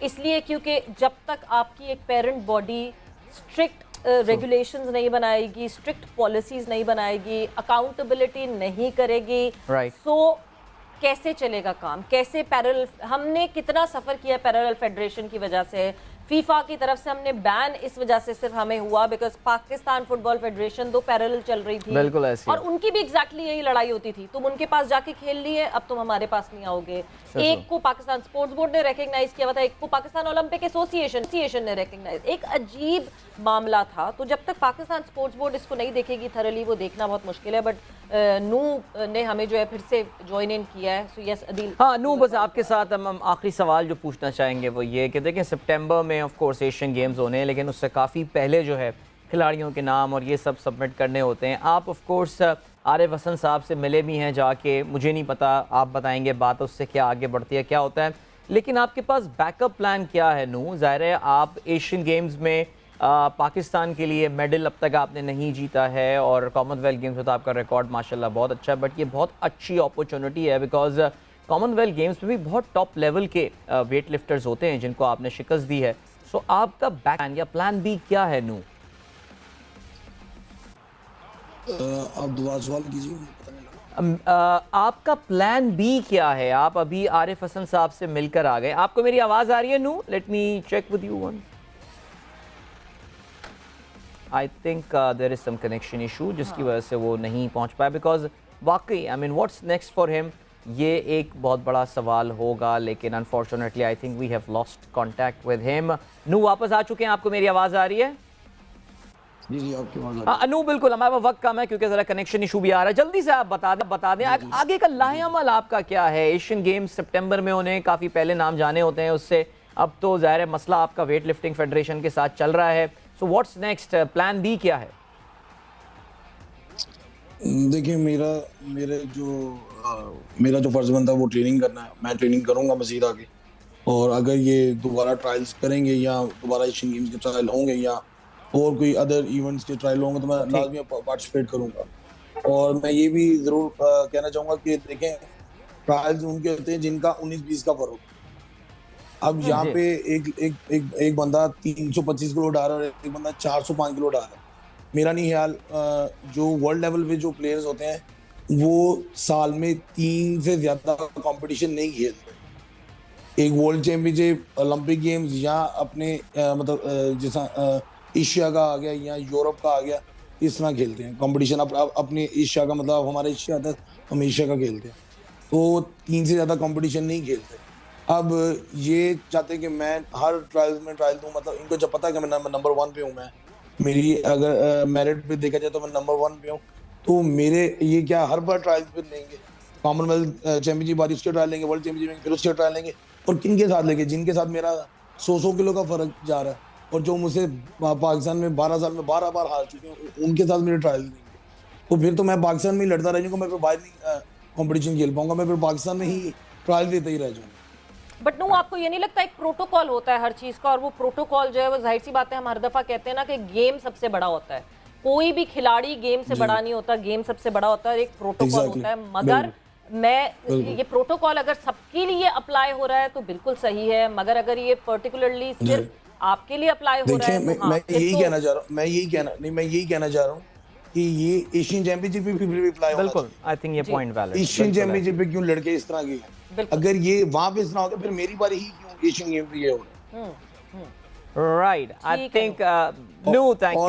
इसलिए क्योंकि जब तक आपकी एक पेरेंट बॉडी स्ट्रिक्ट रेगुलेशंस नहीं बनाएगी, स्ट्रिक्ट पॉलिसीज नहीं बनाएगी, अकाउंटेबिलिटी नहीं करेगी, सो कैसे चलेगा काम, कैसे पैरेलल, हमने कितना सफ़र किया पैरेलल फेडरेशन की वजह से, फीफा की तरफ से हमने बैन इस वजह से सिर्फ हमें हुआ बिकॉज पाकिस्तान फुटबॉल फेडरेशन दो पैरेलल चल रही थी, बिल्कुल ऐसी, और उनकी भी एग्जैक्टली यही लड़ाई होती थी, तुम उनके पास जाके खेल लिए, अब तुम हमारे पास नहीं आओगे। एक को पाकिस्तान स्पोर्ट्स बोर्ड ने रिकग्नाइज किया हुआ था, एक को पाकिस्तान ओलंपिक एसोसिएशन ने रिकग्नाइज, एक अजीब मामला था। तो जब तक पाकिस्तान स्पोर्ट्स बोर्ड इसको नहीं देखेगी थरली, वो देखना बहुत मुश्किल है। बट नू ने हमें जो है फिर से ज्वाइन इन किया है, सो यस अदील। हाँ नू, बस आपके साथ हम आखिरी सवाल जो पूछना चाहेंगे वो ये कि देखें सितंबर में ऑफ कोर्स एशियन गेम्स होने हैं, लेकिन उससे काफ़ी पहले जो है खिलाड़ियों के नाम और ये सब सबमिट करने होते हैं। आप ऑफ कोर्स आरिफ हसन साहब से मिले भी हैं जाके, मुझे नहीं पता, आप बताएंगे बात उससे क्या आगे बढ़ती है, क्या होता है, लेकिन आपके पास बैकअप प्लान क्या है नू? ज़ाहिर है आप एशियन गेम्स में पाकिस्तान के लिए मेडल अब तक आपने नहीं जीता है और कॉमनवेल्थ गेम्स में तो आपका रिकॉर्ड माशाल्लाह बहुत अच्छा है, बट ये बहुत अच्छी अपॉर्चुनिटी है बिकॉज कॉमनवेल्थ गेम्स में भी बहुत टॉप लेवल के वेट लिफ्टर्स होते हैं जिनको आपने शिकस्त दी है। सो आपका बैक प्लान या प्लान बी क्या है नू? आप दोबारा सवाल कीजिए, पता नहीं लगा। आपका प्लान बी क्या है? आप अभी आरिफ हसन साहब से मिलकर आ गए, आपको मेरी आवाज़ आ रही है Nooh? Let me check with you one. I think there is some connection issue जिसकी वजह से वो नहीं पहुंच पाया बिकॉज वाकई I mean what's next for him, ये एक बहुत बड़ा सवाल होगा, लेकिन unfortunately I think we have lost contact with him. Nooh वापस आ चुके हैं, आपको मेरी आवाज़ आ रही है? जी जी आपकी आवाज़ आ रही है। अनु बिल्कुल, हमारे पास वक्त कम है क्योंकि ज़रा कनेक्शन इशू भी आ रहा है, जल्दी से आप बता दें आगे का लाहेअमल आपका क्या है? एशियन गेम्स सितंबर में होने काफ़ी पहले नाम जाने होते हैं उससे, अब तो ज़ाहिर है मसला आपका वेट लिफ्टिंग फेडरेशन के साथ चल रहा है, so what's next, plan B क्या है? देखिए मेरा जो फर्ज बनता है वो ट्रेनिंग करना है, मैं ट्रेनिंग करूंगा मजीद आगे, और अगर ये दोबारा ट्रायल्स करेंगे या दोबारा एशियन गेम्स के ट्रायल होंगे या और कोई अदर इवेंट्स के ट्रायल होंगे तो मैं लाजमी पार्टिसिपेट करूंगा। और मैं ये भी जरूर कहना चाहूंगा कि देखें ट्रायल्स उनके होते हैं जिनका 19-20 का फर्क। अब यहाँ पे एक बंदा 325 किलो उठा रहा है और एक बंदा 405 किलो उठा रहा है, मेरा नहीं ख्याल जो वर्ल्ड लेवल पे जो प्लेयर्स होते हैं वो साल में 3 से ज्यादा कंपटीशन नहीं खेलते। एक वर्ल्ड चैंपियनशिप, ओलंपिक गेम्स या अपने जैसा एशिया का आ गया या यूरोप का आ गया, इस तरह खेलते हैं कंपटीशन। अपने एशिया का मतलब हमारा एशिया आता है, हम एशिया का खेलते हैं, तो 3 से ज्यादा कंपटीशन नहीं खेलते। अब ये चाहते हैं कि मैं हर ट्रायल में ट्रायल दूं, मतलब इनको जब पता है कि मैं नंबर 1 पे हूँ, मैं मेरी अगर मेरिट पे देखा जाए तो मैं नंबर 1 पे हूँ, तो मेरे ये क्या हर बार ट्रायल पे लेंगे, कॉमनवेल्थ चैंपियनशिप बार उसके ट्रायल लेंगे, वर्ल्ड चैंपियनशिप फिर उसके ट्रायल लेंगे, और किन के साथ लेंगे? जिनके साथ मेरा 100 किलो का फर्क जा रहा है और जो मुझसे पाकिस्तान में 12 साल में 12 बार हार चुके हैं, उनके साथ मेरे ट्रायल लेंगे। तो फिर तो मैं पाकिस्तान में ही लड़ता रह जाऊंगा, मैं फिर बाहर नहीं कंपटीशन खेल पाऊंगा, मैं फिर पाकिस्तान में ही ट्रायल देते ही रह जाऊंगा। बट नो, आपको ये नहीं लगता एक प्रोटोकॉल होता है हर चीज का, और वो प्रोटोकॉल जो है वो जाहिर सी बात है, हम हर दफा कहते हैं ना कि गेम सबसे बड़ा होता है, कोई भी खिलाड़ी गेम से बड़ा नहीं होता, गेम सबसे बड़ा होता है, एक प्रोटोकॉल होता है। मगर ये प्रोटोकॉल अगर सबके लिए अप्लाई हो रहा है तो बिल्कुल सही है, मगर अगर ये पर्टिकुलरली सिर्फ आपके लिए अप्लाई हो रहा है देखिए, तो हाँ, मैं यही कहना चाह रहा हूँ, मैं यही कहना चाह रहा हूँ कि ये एशियन चैंपियनशिप पे भी अप्लाई होना बिल्कुल, चाहिए। आई थिंक ये पॉइंट वैलिड है। एशियन चैंपियनशिप पे क्यों लड़के इस तरह के, अगर ये वहां पे इस तरह होता फिर मेरी बारी ही क्यों एशियन गेम पे ये हो रहा है? Right, I think no, thank you.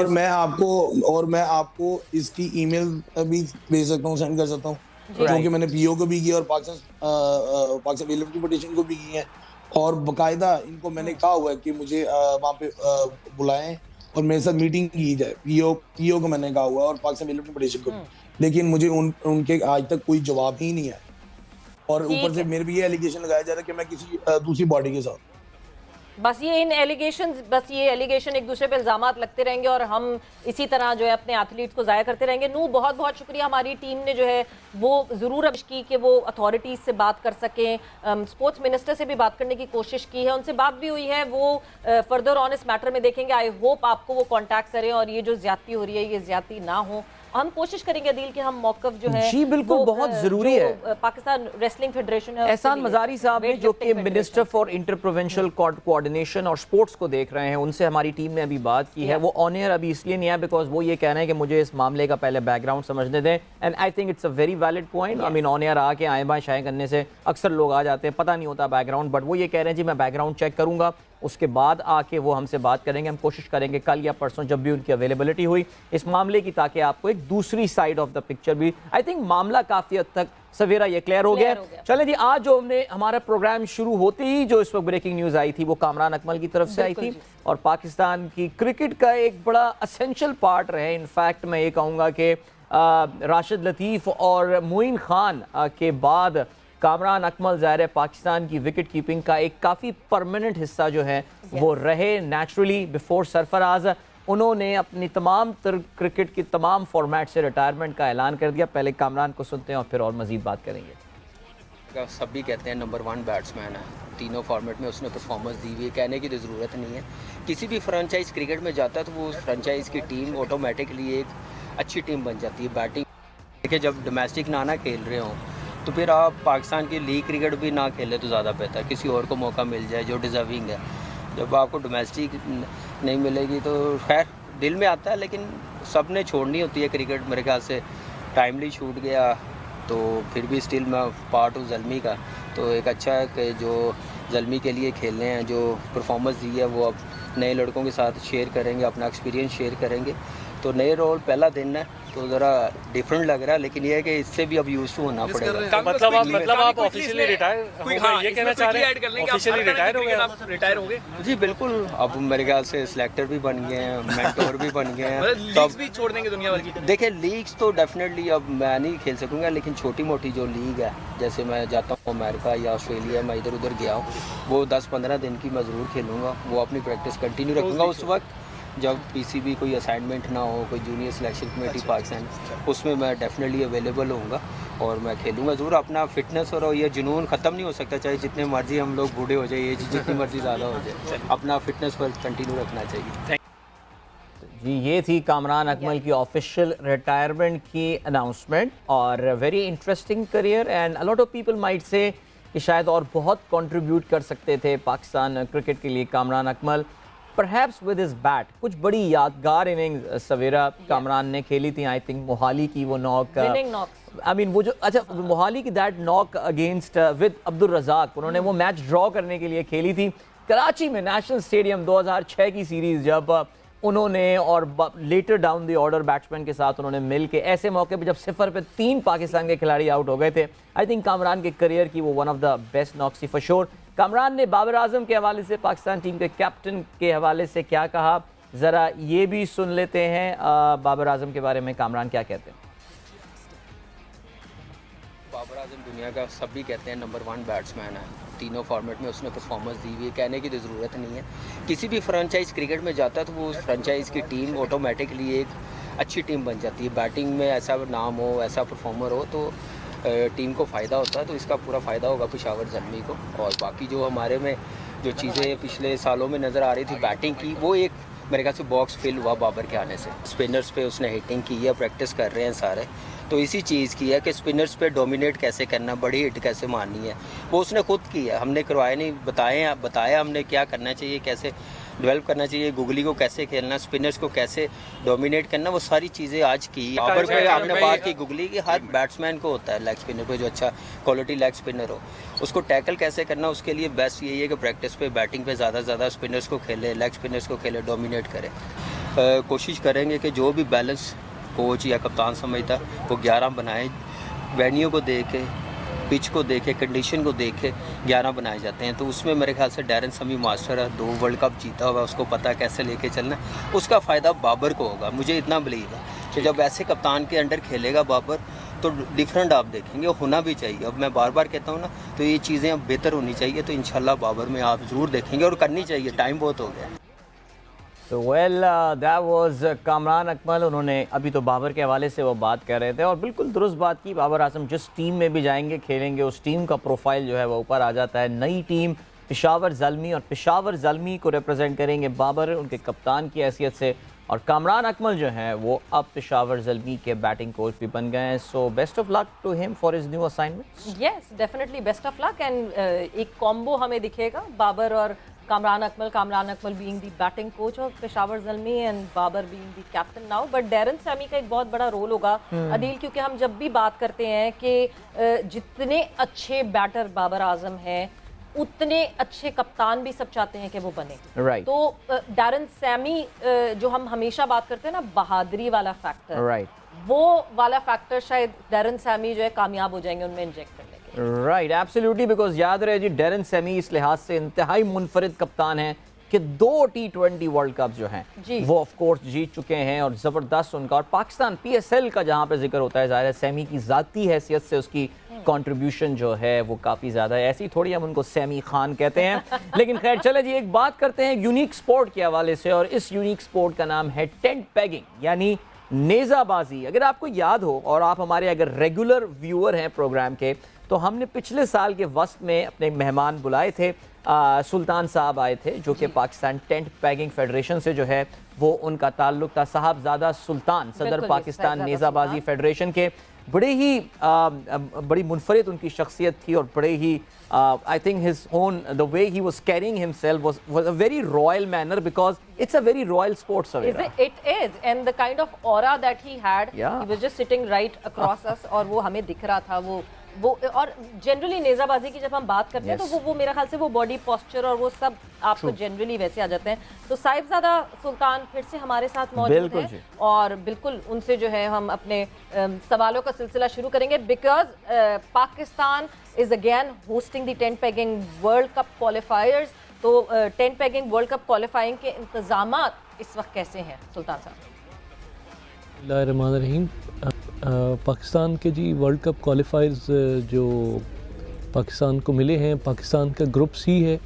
और मैं आपको इसकी ईमेल भी भेज सकता हूँ, सेंड कर सकता हूँ, क्योंकि मैंने पीओ को भी किया और पाकिस्तान वेलफेयर पटिशन को भी की है, और बकायदा इनको मैंने कहा हुआ है कि मुझे वहाँ पे बुलाएं और मेरे साथ मीटिंग की जाए। पीओ को मैंने कहा हुआ है और पाकिस्तान वेलफेयर पटिशन को, लेकिन मुझे उनके आज तक कोई जवाब ही नहीं आया, और ऊपर से मेरे भी ये एलिगेशन लगाया जा रहा है कि मैं किसी दूसरी बॉडी के साथ। बस ये एलिगेशन एक दूसरे पे इल्जामात लगते रहेंगे और हम इसी तरह जो है अपने एथलीट्स को ज़ाया करते रहेंगे। नू, बहुत बहुत शुक्रिया, हमारी टीम ने जो है वो ज़रूर अब की कि वो अथॉरिटीज़ से बात कर सकें, स्पोर्ट्स मिनिस्टर से भी बात करने की कोशिश की है, उनसे बात भी हुई है, वो फर्दर ऑन इस मैटर में देखेंगे। आई होप आपको वो कॉन्टैक्ट करें और ये जो ज्यादती हो रही है ये ज्यादती ना हो। हम कोशिश करेंगे अदील कि हम मौकफ जो है जी बिल्कुल बहुत जरूरी है। पाकिस्तान रेसलिंग फेडरेशन है, एहसान मजारी साहब ने जो कि minister for inter provincial coordination और स्पोर्ट्स को देख रहे हैं, उनसे हमारी टीम ने अभी बात की है। वो ऑन एयर अभी इसलिए नहीं है बिकॉज वो ये कह रहे हैं कि मुझे इस मामले का पहले बैकग्राउंड समझने दें, and I think it's a very valid point. I mean on air आके आए बाएं शाएं करने से अक्सर लोग आ जाते हैं, पता नहीं होता बैकग्राउंड, बट वो ये कह रहे हैं जी मैं बैकग्राउंड चेक करूंगा, उसके बाद आके वो हमसे बात करेंगे। हम कोशिश करेंगे कल या परसों जब भी उनकी अवेलेबिलिटी हुई इस मामले की, ताकि आपको एक दूसरी साइड ऑफ द पिक्चर भी, आई थिंक मामला काफी हद तक सवेरा ये क्लियर हो गया। चले जी, आज जो हमने हमारा प्रोग्राम शुरू होते ही जो इस वक्त ब्रेकिंग न्यूज आई थी वो कामरान अकमल की तरफ से आई थी, और पाकिस्तान की क्रिकेट का एक बड़ा असेंशियल पार्ट रहे। इनफैक्ट मैं ये कहूँगा कि राशिद लतीफ़ और मोइन खान के बाद कामरान अकमल ज़ाहिर है पाकिस्तान की विकेट कीपिंग का एक काफ़ी परमानेंट हिस्सा जो है वो रहे। नेचुरली बिफोर सरफराज उन्होंने अपनी तमाम क्रिकेट की तमाम फॉर्मेट से रिटायरमेंट का ऐलान कर दिया। पहले कामरान को सुनते हैं और फिर और मज़ीद बात करेंगे। सब भी कहते हैं नंबर 1 बैट्समैन है, तीनों फॉर्मेट में उसने परफॉर्मेंस दी हुई है, कहने की तो ज़रूरत नहीं है। किसी भी फ्रेंचाइज क्रिकेट में जाता है तो वो उस फ्रेंचाइज की टीम ऑटोमेटिकली एक अच्छी टीम बन जाती है। बैटिंग देखिए, जब डोमेस्टिक ना खेल रहे हों तो फिर आप पाकिस्तान की लीग क्रिकेट भी ना खेले तो ज़्यादा बेहतर है, किसी और को मौका मिल जाए जो डिज़र्विंग है। जब आपको डोमेस्टिक नहीं मिलेगी तो खैर दिल में आता है, लेकिन सब ने छोड़नी होती है क्रिकेट। मेरे ख्याल से टाइमली छूट गया तो फिर भी स्टिल मैं पार्ट हूँ ज़ल्मी का, तो एक अच्छा है कि जो ज़ल्मी के लिए खेलने हैं, जो परफॉर्मेंस दी है वो अब नए लड़कों के साथ शेयर करेंगे, अपना एक्सपीरियंस शेयर करेंगे। तो नए रोल पहला दिन है तो ज़रा डिफरेंट लग रहा है, लेकिन ये है कि इससे भी अब यूज़ टू होना पड़ेगा। मतलब आप ऑफिशियली रिटायर हो गए, ये कहना चाह रहे हैं? ऑफिशियली रिटायर हो गए आप? रिटायर हो गए जी बिल्कुल। अब मेरे ख्याल से सिलेक्टर भी बन गए हैं, मेंटोर भी बन गए हैं, लीग्स भी छोड़ देंगे दुनिया भर की? देखिए लीग्स तो डेफिनेटली अब मैं नहीं खेल सकूंगा, लेकिन छोटी मोटी जो लीग है, जैसे मैं जाता हूँ अमेरिका या ऑस्ट्रेलिया, मैं इधर उधर गया हूँ, वो 10-15 दिन की मैं ज़रूर खेलूँगा। वो अपनी प्रैक्टिस कंटिन्यू रखूँगा उस वक्त जब पीसीबी कोई असाइनमेंट ना हो, कोई जूनियर सिलेक्शन कमेटी पाकिस्तान, उसमें मैं डेफिनेटली अवेलेबल होऊंगा और मैं खेलूंगा ज़रूर। अपना फिटनेस और ये जुनून ख़त्म नहीं हो सकता, चाहे जितने मर्जी हम लोग बूढ़े हो जाए, एज जितनी मर्जी ज़्यादा हो जाए, अपना फिटनेस पर कंटिन्यू रखना चाहिए। जी, ये थी कामरान अकमल की ऑफिशियल रिटायरमेंट की अनाउंसमेंट, और very interesting career, and a lot of people might say कि शायद और बहुत कंट्रीब्यूट कर सकते थे पाकिस्तान क्रिकेट के लिए Kamran Akmal. Perhaps with his bat कुछ बड़ी यादगार इनिंग्स सवेरा कामरान ने खेली थी। आई थिंक मोहाली की वो knock, winning knocks, I mean वो जो अच्छा मोहाली की that knock against with Abdul Razzaq, उन्होंने वो मैच ड्रॉ करने के लिए खेली थी कराची में नेशनल स्टेडियम 2006 की सीरीज़, जब उन्होंने और later down the order batsman के साथ उन्होंने मिल के ऐसे मौके पे जब 0 पे 3 पाकिस्तान के खिलाड़ी आउट हो गए थे। आई थिंक कामरान के करियर की वो one of the best knocks थी फॉर श्योर। कामरान ने बाबर आजम के हवाले से, पाकिस्तान टीम के कैप्टन के हवाले से क्या कहा, ज़रा ये भी सुन लेते हैं। बाबर आजम के बारे में कामरान क्या कहते हैं। बाबर आजम दुनिया का सभी कहते हैं नंबर 1 बैट्समैन है। तीनों फॉर्मेट में उसने परफॉर्मेंस दी हुई है, कहने की तो ज़रूरत नहीं है। किसी भी फ्रेंचाइज क्रिकेट में जाता है तो वो उस फ्रेंचाइज की टीम ऑटोमेटिकली एक अच्छी टीम बन जाती है। बैटिंग में ऐसा नाम हो, ऐसा परफॉर्मर हो तो टीम को फ़ायदा होता है, तो इसका पूरा फ़ायदा होगा पेशावर ज़ल्मी को। और बाकी जो हमारे में जो चीज़ें पिछले सालों में नज़र आ रही थी बैटिंग की, वो एक मेरे ख्याल से बॉक्स फिल हुआ बाबर के आने से। स्पिनर्स पे उसने हिटिंग की है, प्रैक्टिस कर रहे हैं सारे, तो इसी चीज़ की है कि स्पिनर्स पे डोमिनेट कैसे करना, बड़ी हिट कैसे मारनी है, वो उसने खुद की है। हमने करवाया नहीं, बताया हमने क्या करना चाहिए, कैसे डेवलप करना चाहिए, गुगली को कैसे खेलना, स्पिनर्स को कैसे डोमिनेट करना, वो सारी चीज़ें आज की। बाबर पे आपने बात की गुगली की, हर बैट्समैन को होता है लेग स्पिनर पे जो अच्छा क्वालिटी लेग स्पिनर हो, उसको टैकल कैसे करना, उसके लिए बेस्ट यही है कि प्रैक्टिस पे बैटिंग पे ज़्यादा स्पिनर्स को खेले, लेग स्पिनर्स को खेले, डोमिनेट करे। कोशिश करेंगे कि जो भी बैलेंस कोच या कप्तान समझता वो 11 बनाए, वेन्यू को देखे, पिच को देखे, कंडीशन को देखे 11 बनाए जाते हैं। तो उसमें मेरे ख्याल से डैरन समी मास्टर है, 2 वर्ल्ड कप जीता हुआ, उसको पता है कैसे लेके चलना, उसका फ़ायदा बाबर को होगा। मुझे इतना बिलीव है कि जब ऐसे कप्तान के अंडर खेलेगा बाबर तो डिफरेंट आप देखेंगे, होना भी चाहिए। अब मैं बार बार कहता हूँ ना, तो ये चीज़ें अब बेहतर होनी चाहिए, तो इंशाल्लाह बाबर में आप ज़रूर देखेंगे और करनी चाहिए, टाइम बहुत हो गया। तो well that was Kamran Akmal. उन्होंने अभी तो बाबर के हवाले से वो बात कर रहे थे और बिल्कुल दुरुस्त बात की। बाबर आजम जिस टीम में भी जाएंगे खेलेंगे, उस टीम का प्रोफाइल जो है वो ऊपर आ जाता है। नई टीम पेशावर ज़ल्मी, और पेशावर ज़ल्मी को रिप्रेजेंट करेंगे बाबर उनके कप्तान की हैसियत से, और कामरान अकमल जो हैं वो अब पेशावर ज़ल्मी के बैटिंग कोच भी बन गए हैं। So best of luck to him for his new assignment. Yes definitely best of luck. And एक कॉम्बो हमें दिखेगा, बाबर और Kamran Akmal being the batting coach और Peshawar Zalmi and Babar being the captain now. But Darren Sammy का एक बहुत बड़ा रोल होगा अदील, क्योंकि हम जब भी बात करते हैं कि जितने अच्छे बैटर बाबर आजम हैं उतने अच्छे कप्तान भी सब चाहते हैं कि वो बने। Right. तो डैरन सैमी जो हम हमेशा बात करते हैं ना, बहादुरी वाला फैक्टर, Right. वो वाला फैक्टर शायद डैरन सैमी जो है कामयाब हो जाएंगे उनमें इंजेक्ट करने के। राइट, एब्सोल्युटली, बिकॉज याद रहे जी डैरन सैमी इस लिहाज से इंतहाई मुनफरिद कप्तान हैं कि 2 T20 वर्ल्ड कप जो हैं वो ऑफ कोर्स जीत चुके हैं, और ज़बरदस्त उनका, और पाकिस्तान PSL का जहाँ पे जिक्र होता है, ज़ाहिर है सैमी की ज़ाती हैसियत से उसकी कंट्रीब्यूशन जो है वो काफ़ी ज़्यादा है। ऐसी थोड़ी हम उनको सैमी खान कहते हैं। लेकिन खैर चले जी, एक बात करते हैं यूनिक स्पोर्ट के हवाले से, और इस यूनिक स्पोर्ट का नाम है टेंट पैगिंग यानी नेज़ाबाजी। अगर आपको याद हो और आप हमारे अगर रेगुलर व्यूअर हैं प्रोग्राम के, तो हमने पिछले साल के वस्त में अपने मेहमान बुलाए थे, सुल्तान साहब आए थे जो कि पाकिस्तान टेंट पैगिंग फेडरेशन से जो है वो उनका ताल्लुक था। साहबजादा सुल्तान सदर पाकिस्तान नेज़ाबाजी फेडरेशन के, बड़ी मुनफरिद उनकी शख्सियत थी, और बड़े ही I think his own the way he was carrying himself was a very royal manner, because it's a very royal sport. It is, and the kind of aura that he had, he was just sitting right across us, और वो हमें दिख रहा था वो और generally नेज़ाबाजी की जब हम बात करते हैं तो वो मेरा ख्याल से वो बॉडी पोस्चर और वो सब आपको जनरली वैसे आ जाते हैं। तो साहिबजादा सुल्तान फिर से हमारे साथ मौजूद हैं, और बिल्कुल उनसे जो है हम अपने सवालों का सिलसिला शुरू करेंगे, because Pakistan is again hosting the tent pegging world cup qualifiers. तो tent pegging world cup qualifying के इंतजामात इस वक्त कैसे हैं सुल्तान साहब? बिस्मिल्लाहिर्रहमानिर्रहीम। पाकिस्तान के जी वर्ल्ड कप क्वालिफायर्स जो पाकिस्तान को मिले हैं, पाकिस्तान का ग्रुप C है,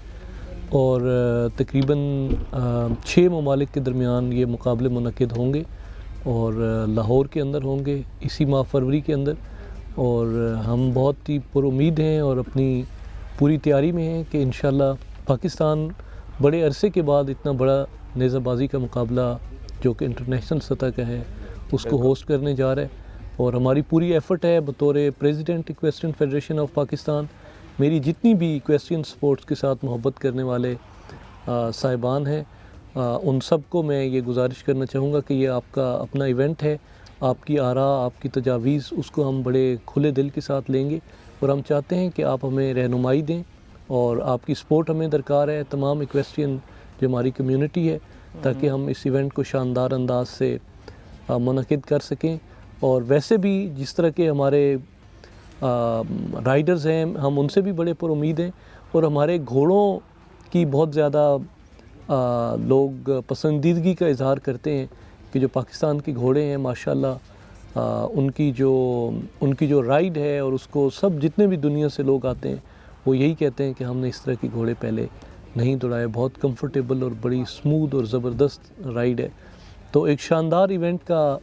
और तकरीबन 6 ममालिक के दरमियान ये मुकाबले मुनक़िद होंगे, और लाहौर के अंदर होंगे इसी माह फरवरी के अंदर। और हम बहुत ही पुरुमीद हैं और अपनी पूरी तैयारी में हैं कि इंशाल्लाह पाकिस्तान बड़े अरसे के बाद इतना बड़ा नेज़ाबाजी का मुकाबला जो कि इंटरनेशनल सतह का है उसको होस्ट करने जा रहा है। और हमारी पूरी एफ़र्ट है बतौर president equestrian federation of Pakistan, मेरी जितनी भी इक्वेस्ट्रियन स्पोर्ट्स के साथ मोहब्बत करने वाले साहिबान हैं उन सब को मैं ये गुजारिश करना चाहूँगा कि ये आपका अपना इवेंट है, आपकी आरा, आपकी तजावीज़ उसको हम बड़े खुले दिल के साथ लेंगे और हम चाहते हैं कि आप हमें रहनुमाई दें और आपकी सपोर्ट हमें दरकार है, तमाम इक्वेस्ट्रियन जो हमारी कम्युनिटी है, ताकि हम इस इवेंट को शानदार अंदाज से मुनक़िद कर सकें। और वैसे भी जिस तरह के हमारे राइडर्स हैं, हम उनसे भी बड़े पुरुमीद हैं और हमारे घोड़ों की बहुत ज़्यादा लोग पसंदीदगी का इज़हार करते हैं कि जो पाकिस्तान के घोड़े हैं माशाल्लाह, उनकी जो राइड है और उसको सब जितने भी दुनिया से लोग आते हैं वो यही कहते हैं कि हमने इस तरह के घोड़े पहले नहीं दौड़ाए, बहुत कंफर्टेबल और बड़ी स्मूथ और ज़बरदस्त राइड है। तो एक शानदार इवेंट का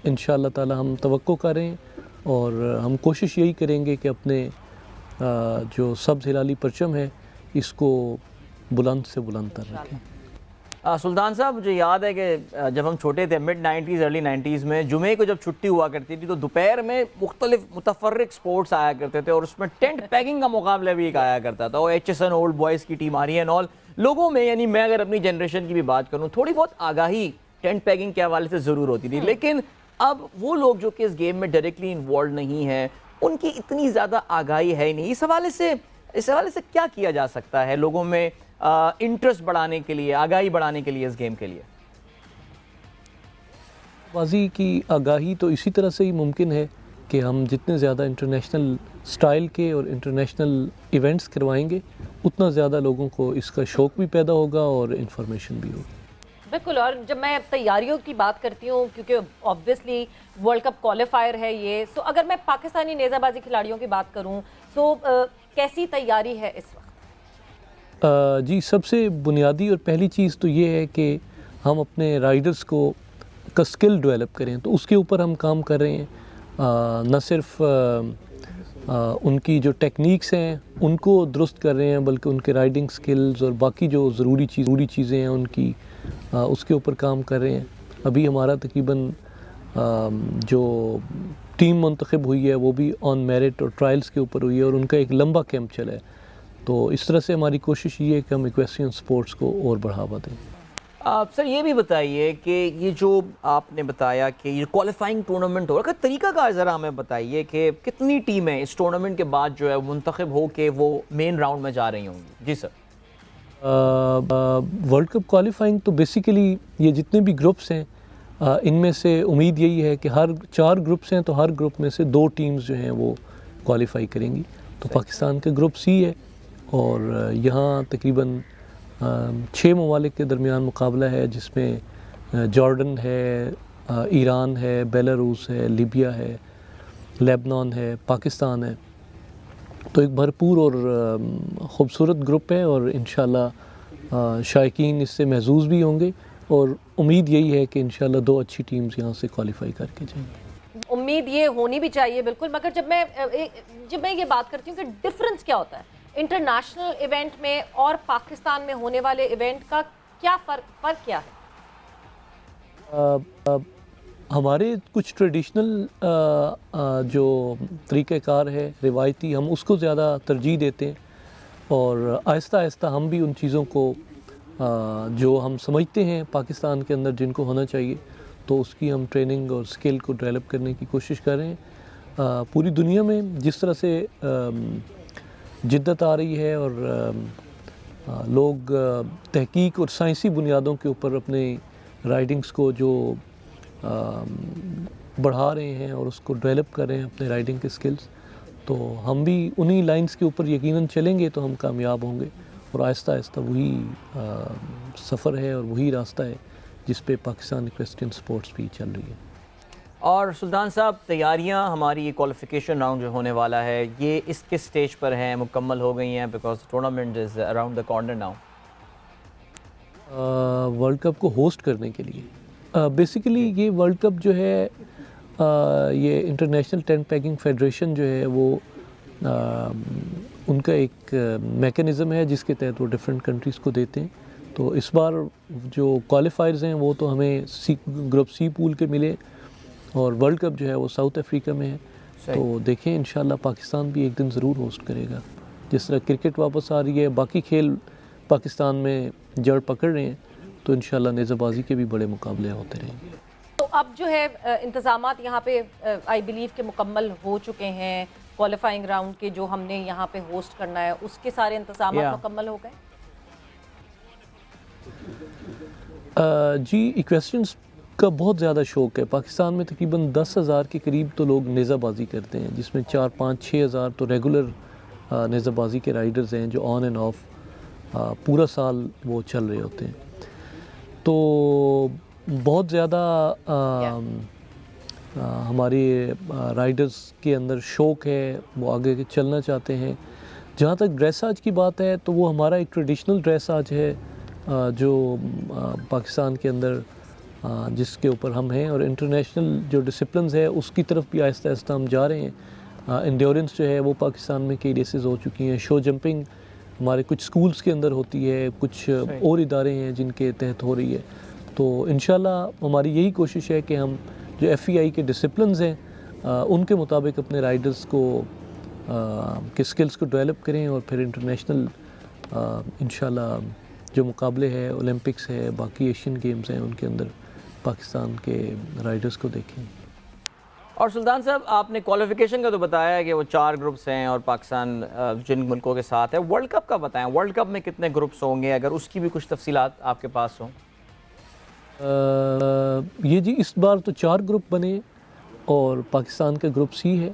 इंशाअल्लाह ताला हम तवक्को करें और हम कोशिश यही करेंगे कि अपने जो सब्ज़ हिलाली परचम है इसको बुलंद से बुलंद तर रखें। सुल्तान साहब, मुझे याद है कि जब हम छोटे थे मिड 90s अर्ली 90s में जुमे को जब छुट्टी हुआ करती थी तो दोपहर में मुख्तलिफ मुतफर्रिक स्पोर्ट्स आया करते थे और उसमें टेंट पैकिंग का मुकाबला भी एक आया करता था और HSN ओल्ड बॉयज़ की टीम आ रही है एंड ऑल। लोगों में, यानी मैं अगर अपनी जनरेशन की भी बात करूँ, थोड़ी बहुत आगाही टेंट पैकिंग के हवाले से ज़रूर होती थी, लेकिन अब वो लोग जो कि इस गेम में डायरेक्टली इन्वॉल्व नहीं है उनकी इतनी ज़्यादा आगाही है ही नहीं। इस हवाले से क्या किया जा सकता है लोगों में इंटरेस्ट बढ़ाने के लिए, आगाही बढ़ाने के लिए इस गेम के लिए? बाजी की आगाही तो इसी तरह से ही मुमकिन है कि हम जितने ज़्यादा इंटरनेशनल स्टाइल के और इंटरनेशनल इवेंट्स करवाएंगे उतना ज़्यादा लोगों को इसका शौक़ भी पैदा होगा और इन्फॉर्मेशन भी होगी। बिल्कुल। और जब मैं तैयारियों की बात करती हूँ, क्योंकि ऑब्वियसली वर्ल्ड कप क्वालिफायर है ये, सो अगर मैं पाकिस्तानी नेज़ाबाजी खिलाड़ियों की बात करूँ तो कैसी तैयारी है इस वक्त? जी, सबसे बुनियादी और पहली चीज़ तो ये है कि हम अपने राइडर्स का स्किल डेवलप करें, तो उसके ऊपर हम काम कर रहे हैं। न सिर्फ उनकी जो टेक्निक्स हैं उनको दुरुस्त कर रहे हैं, बल्कि उनके राइडिंग स्किल्स और बाकी जो ज़रूरी चीज़ें हैं उनकी उसके ऊपर काम कर रहे हैं। अभी हमारा तकरीबन जो टीम मुंतखब हुई है वो भी ऑन मेरिट और ट्रायल्स के ऊपर हुई है और उनका एक लंबा कैंप चला है। तो इस तरह से हमारी कोशिश ये है कि हम इक्वेस्ट्रियन स्पोर्ट्स को और बढ़ावा दें। आप सर ये भी बताइए कि ये जो आपने बताया कि ये क्वालिफाइंग टूर्नामेंट हो रहा है, तरीक़ाकार ज़रा हमें बताइए कि कितनी टीमें इस टूर्नामेंट के बाद जो है मुंतखब हो के वो मेन राउंड में जा रही होंगी? जी सर। वर्ल्ड कप क्वालिफाइंग तो बेसिकली ये जितने भी ग्रुप्स हैं इनमें से उम्मीद यही है कि हर 4 ग्रुप्स हैं तो हर ग्रुप में से 2 टीम्स जो हैं वो क्वालिफाई करेंगी। तो पाकिस्तान के ग्रुप सी है और यहाँ तकरीबन 6 ममालिक के दरमियान मुकाबला है, जिसमें जॉर्डन है, ईरान है, बेलारूस है, लीबिया है, लेबनान है, पाकिस्तान है। तो एक भरपूर और ख़ूबसूरत ग्रुप है और इंशाल्लाह शायकीन इससे महजूज़ भी होंगे और उम्मीद यही है कि इंशाल्लाह 2 अच्छी टीम्स यहाँ से क्वालिफाई करके जाएंगी। उम्मीद ये होनी भी चाहिए बिल्कुल। मगर जब मैं ये बात करती हूँ कि डिफरेंस क्या होता है इंटरनेशनल इवेंट में और पाकिस्तान में होने वाले इवेंट का, क्या फ़र्क क्या है? हमारे कुछ ट्रेडिशनल जो तरीक़ाकार है रिवायती, हम उसको ज़्यादा तरजीह देते हैं और आहिस्ता आहिस्ता हम भी उन चीज़ों को जो हम समझते हैं पाकिस्तान के अंदर जिनको होना चाहिए, तो उसकी हम ट्रेनिंग और स्किल को डेवलप करने की कोशिश कर रहे हैं। पूरी दुनिया में जिस तरह से जिद्दत आ रही है और लोग तहकीक और साइंसी बुनियादों के ऊपर अपने राइडिंग्स को जो बढ़ा रहे हैं और उसको डेवलप कर रहे हैं अपने राइडिंग के स्किल्स, तो हम भी उन्हीं लाइंस के ऊपर यकीनन चलेंगे तो हम कामयाब होंगे और आहिस्ता आहिस्ता वही सफ़र है और वही रास्ता है जिस पे पाकिस्तान इक्वेस्ट्रियन स्पोर्ट्स भी चल रही है। और सुल्तान साहब, तैयारियां हमारी ये क्वालिफिकेशन राउंड जो होने वाला है ये इस किस स्टेज पर हैं, मुकम्मल हो गई हैं? Because tournament is around the corner now. World cup को होस्ट करने के लिए बेसिकली ये वर्ल्ड कप जो है ये इंटरनेशनल टेंट पैकिंग फेडरेशन जो है वो उनका एक मेकनिज़म है जिसके तहत वो डिफरेंट कंट्रीज़ को देते हैं। तो इस बार जो क्वालिफायर्स हैं वो तो हमें ग्रुप सी पूल के मिले और वर्ल्ड कप जो है वो साउथ अफ्रीका में है। तो देखें इंशाल्लाह पाकिस्तान भी एक दिन ज़रूर होस्ट करेगा। जिस तरह क्रिकेट वापस आ रही है, बाकी खेल पाकिस्तान में जड़ पकड़ रहे हैं, तो इंशाल्लाह नेज़ाबाजी के भी बड़े मुकाबले होते रहेंगे। तो अब जो है इंतज़ामात यहाँ पे आई बिलीव के मुकम्मल हो चुके हैं, क्वालिफाइंग राउंड के जो हमने यहाँ पे होस्ट करना है उसके सारे इंतज़ामात मुकम्मल हो गए? जी, इक्वेस्ट्रियंस का बहुत ज़्यादा शौक़ है। पाकिस्तान में तकरीबन 10,000 के करीब तो लोग नेज़ाबाजी करते हैं, जिसमें 4, 5, 6 हज़ार तो रेगुलर नेज़ाबाजी के राइडर्स हैं जो ऑन एंड ऑफ पूरा साल वो चल रहे होते हैं। तो बहुत ज़्यादा हमारे राइडर्स के अंदर शौक़ है, वो आगे चलना चाहते हैं। जहाँ तक ड्रेसाज की बात है तो वो हमारा एक ट्रेडिशनल ड्रेसाज है जो पाकिस्तान के अंदर जिसके ऊपर हम हैं, और इंटरनेशनल जो डिसिप्लिन्स है उसकी तरफ भी आहिस्ता आहिस्ता हम जा रहे हैं। एंड्योरेंस जो है वो पाकिस्तान में कई रेसेस हो चुकी हैं। शो जंपिंग हमारे कुछ स्कूल्स के अंदर होती है, कुछ और इदारे हैं जिनके तहत हो रही है। तो इंशाल्लाह हमारी यही कोशिश है कि हम जो FEI के डिसिप्लिन्स हैं उनके मुताबिक अपने राइडर्स को के स्किल्स को डेवलप करें, और फिर इंटरनेशनल इंशाल्लाह जो मुकाबले हैं, ओलंपिक्स है, बाकी एशियन गेम्स हैं, उनके अंदर पाकिस्तान के राइडर्स को देखें। और सुल्तान साहब, आपने क्वालिफिकेशन का तो बताया है कि वो 4 ग्रुप्स हैं और पाकिस्तान जिन मुल्कों के साथ है। वर्ल्ड कप का बताएं, वर्ल्ड कप में कितने ग्रुप्स होंगे, अगर उसकी भी कुछ तफसीलात आपके पास हों? ये जी इस बार तो 4 ग्रुप बने और पाकिस्तान का ग्रुप C है,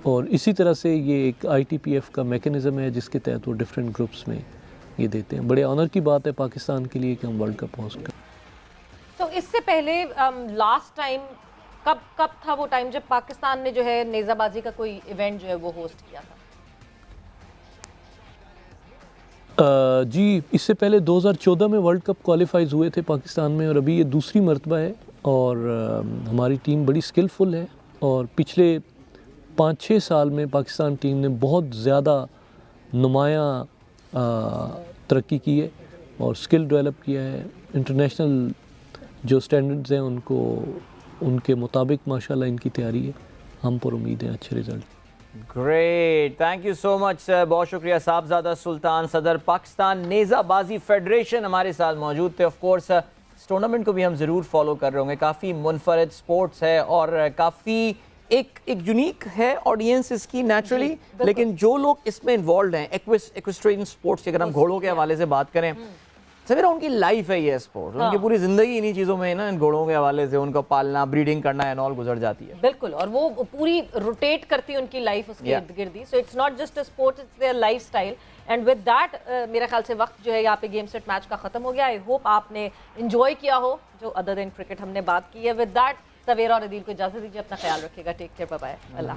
और इसी तरह से ये एक ITPF का मैकेनिज़्म है जिसके तहत वो डिफरेंट ग्रुप्स में ये देते हैं। बड़े ऑनर की बात है पाकिस्तान के लिए कि हम वर्ल्ड कप होस्ट करें। तो इससे पहले लास्ट टाइम कब था वो टाइम जब पाकिस्तान ने जो है नेज़ाबाजी का कोई इवेंट जो है वो होस्ट किया था? जी, इससे पहले 2014 में वर्ल्ड कप क्वालिफाइज हुए थे पाकिस्तान में, और अभी ये दूसरी मरतबा है। और हमारी टीम बड़ी स्किलफुल है, और पिछले 5-6 साल में पाकिस्तान टीम ने बहुत ज़्यादा नुमायाँ तरक्की की है और स्किल डेवलप किया है। इंटरनेशनल जो स्टैंडर्ड्स हैं उनको उनके मुताबिक माशाल्लाह इनकी तैयारी है। हम पर उम्मीद है अच्छे result. Great, thank you so much sir, बहुत शुक्रिया। साहबजादा सुल्तान, सदर पाकिस्तान नेज़ाबाजी फेडरेशन हमारे साथ मौजूद थे। ऑफ कोर्स इस टूर्नामेंट को भी हम ज़रूर फॉलो कर रहे होंगे। काफ़ी मुनफरद स्पोर्ट्स है और काफ़ी एक यूनिक है ऑडियंस इसकी नेचुरली, लेकिन जो लोग इसमें इन्वॉल्व हैं इक्वेस्ट्रियन स्पोर्ट्स की, अगर हम घोड़ों के हवाले से बात करें, सवेरा उनकी लाइफ है ये स्पोर्ट, उनकी पूरी जिंदगी इन्हीं चीज़ों में ना, इन घोड़ों के हवाले से उनका पालना, ब्रीडिंग करना एंड ऑल गुजर जाती है। बिल्कुल, और वो पूरी रोटेट करती है उनकी लाइफ उसके इर्द गिर्द ही। So it's not just a sport, it's their lifestyle. And with that मेरे ख्याल से वक्त जो है यहाँ पे गेम सेट मैच का खत्म हो गया। आई होप आपने इंजॉय किया हो जो अदर देन क्रिकेट हमने बात की है। विद दैट सवेरा और अदील को इजाजत दीजिए, अपना ख्याल रखिएगा। टेक केयर, बाय बाय, अल्लाह।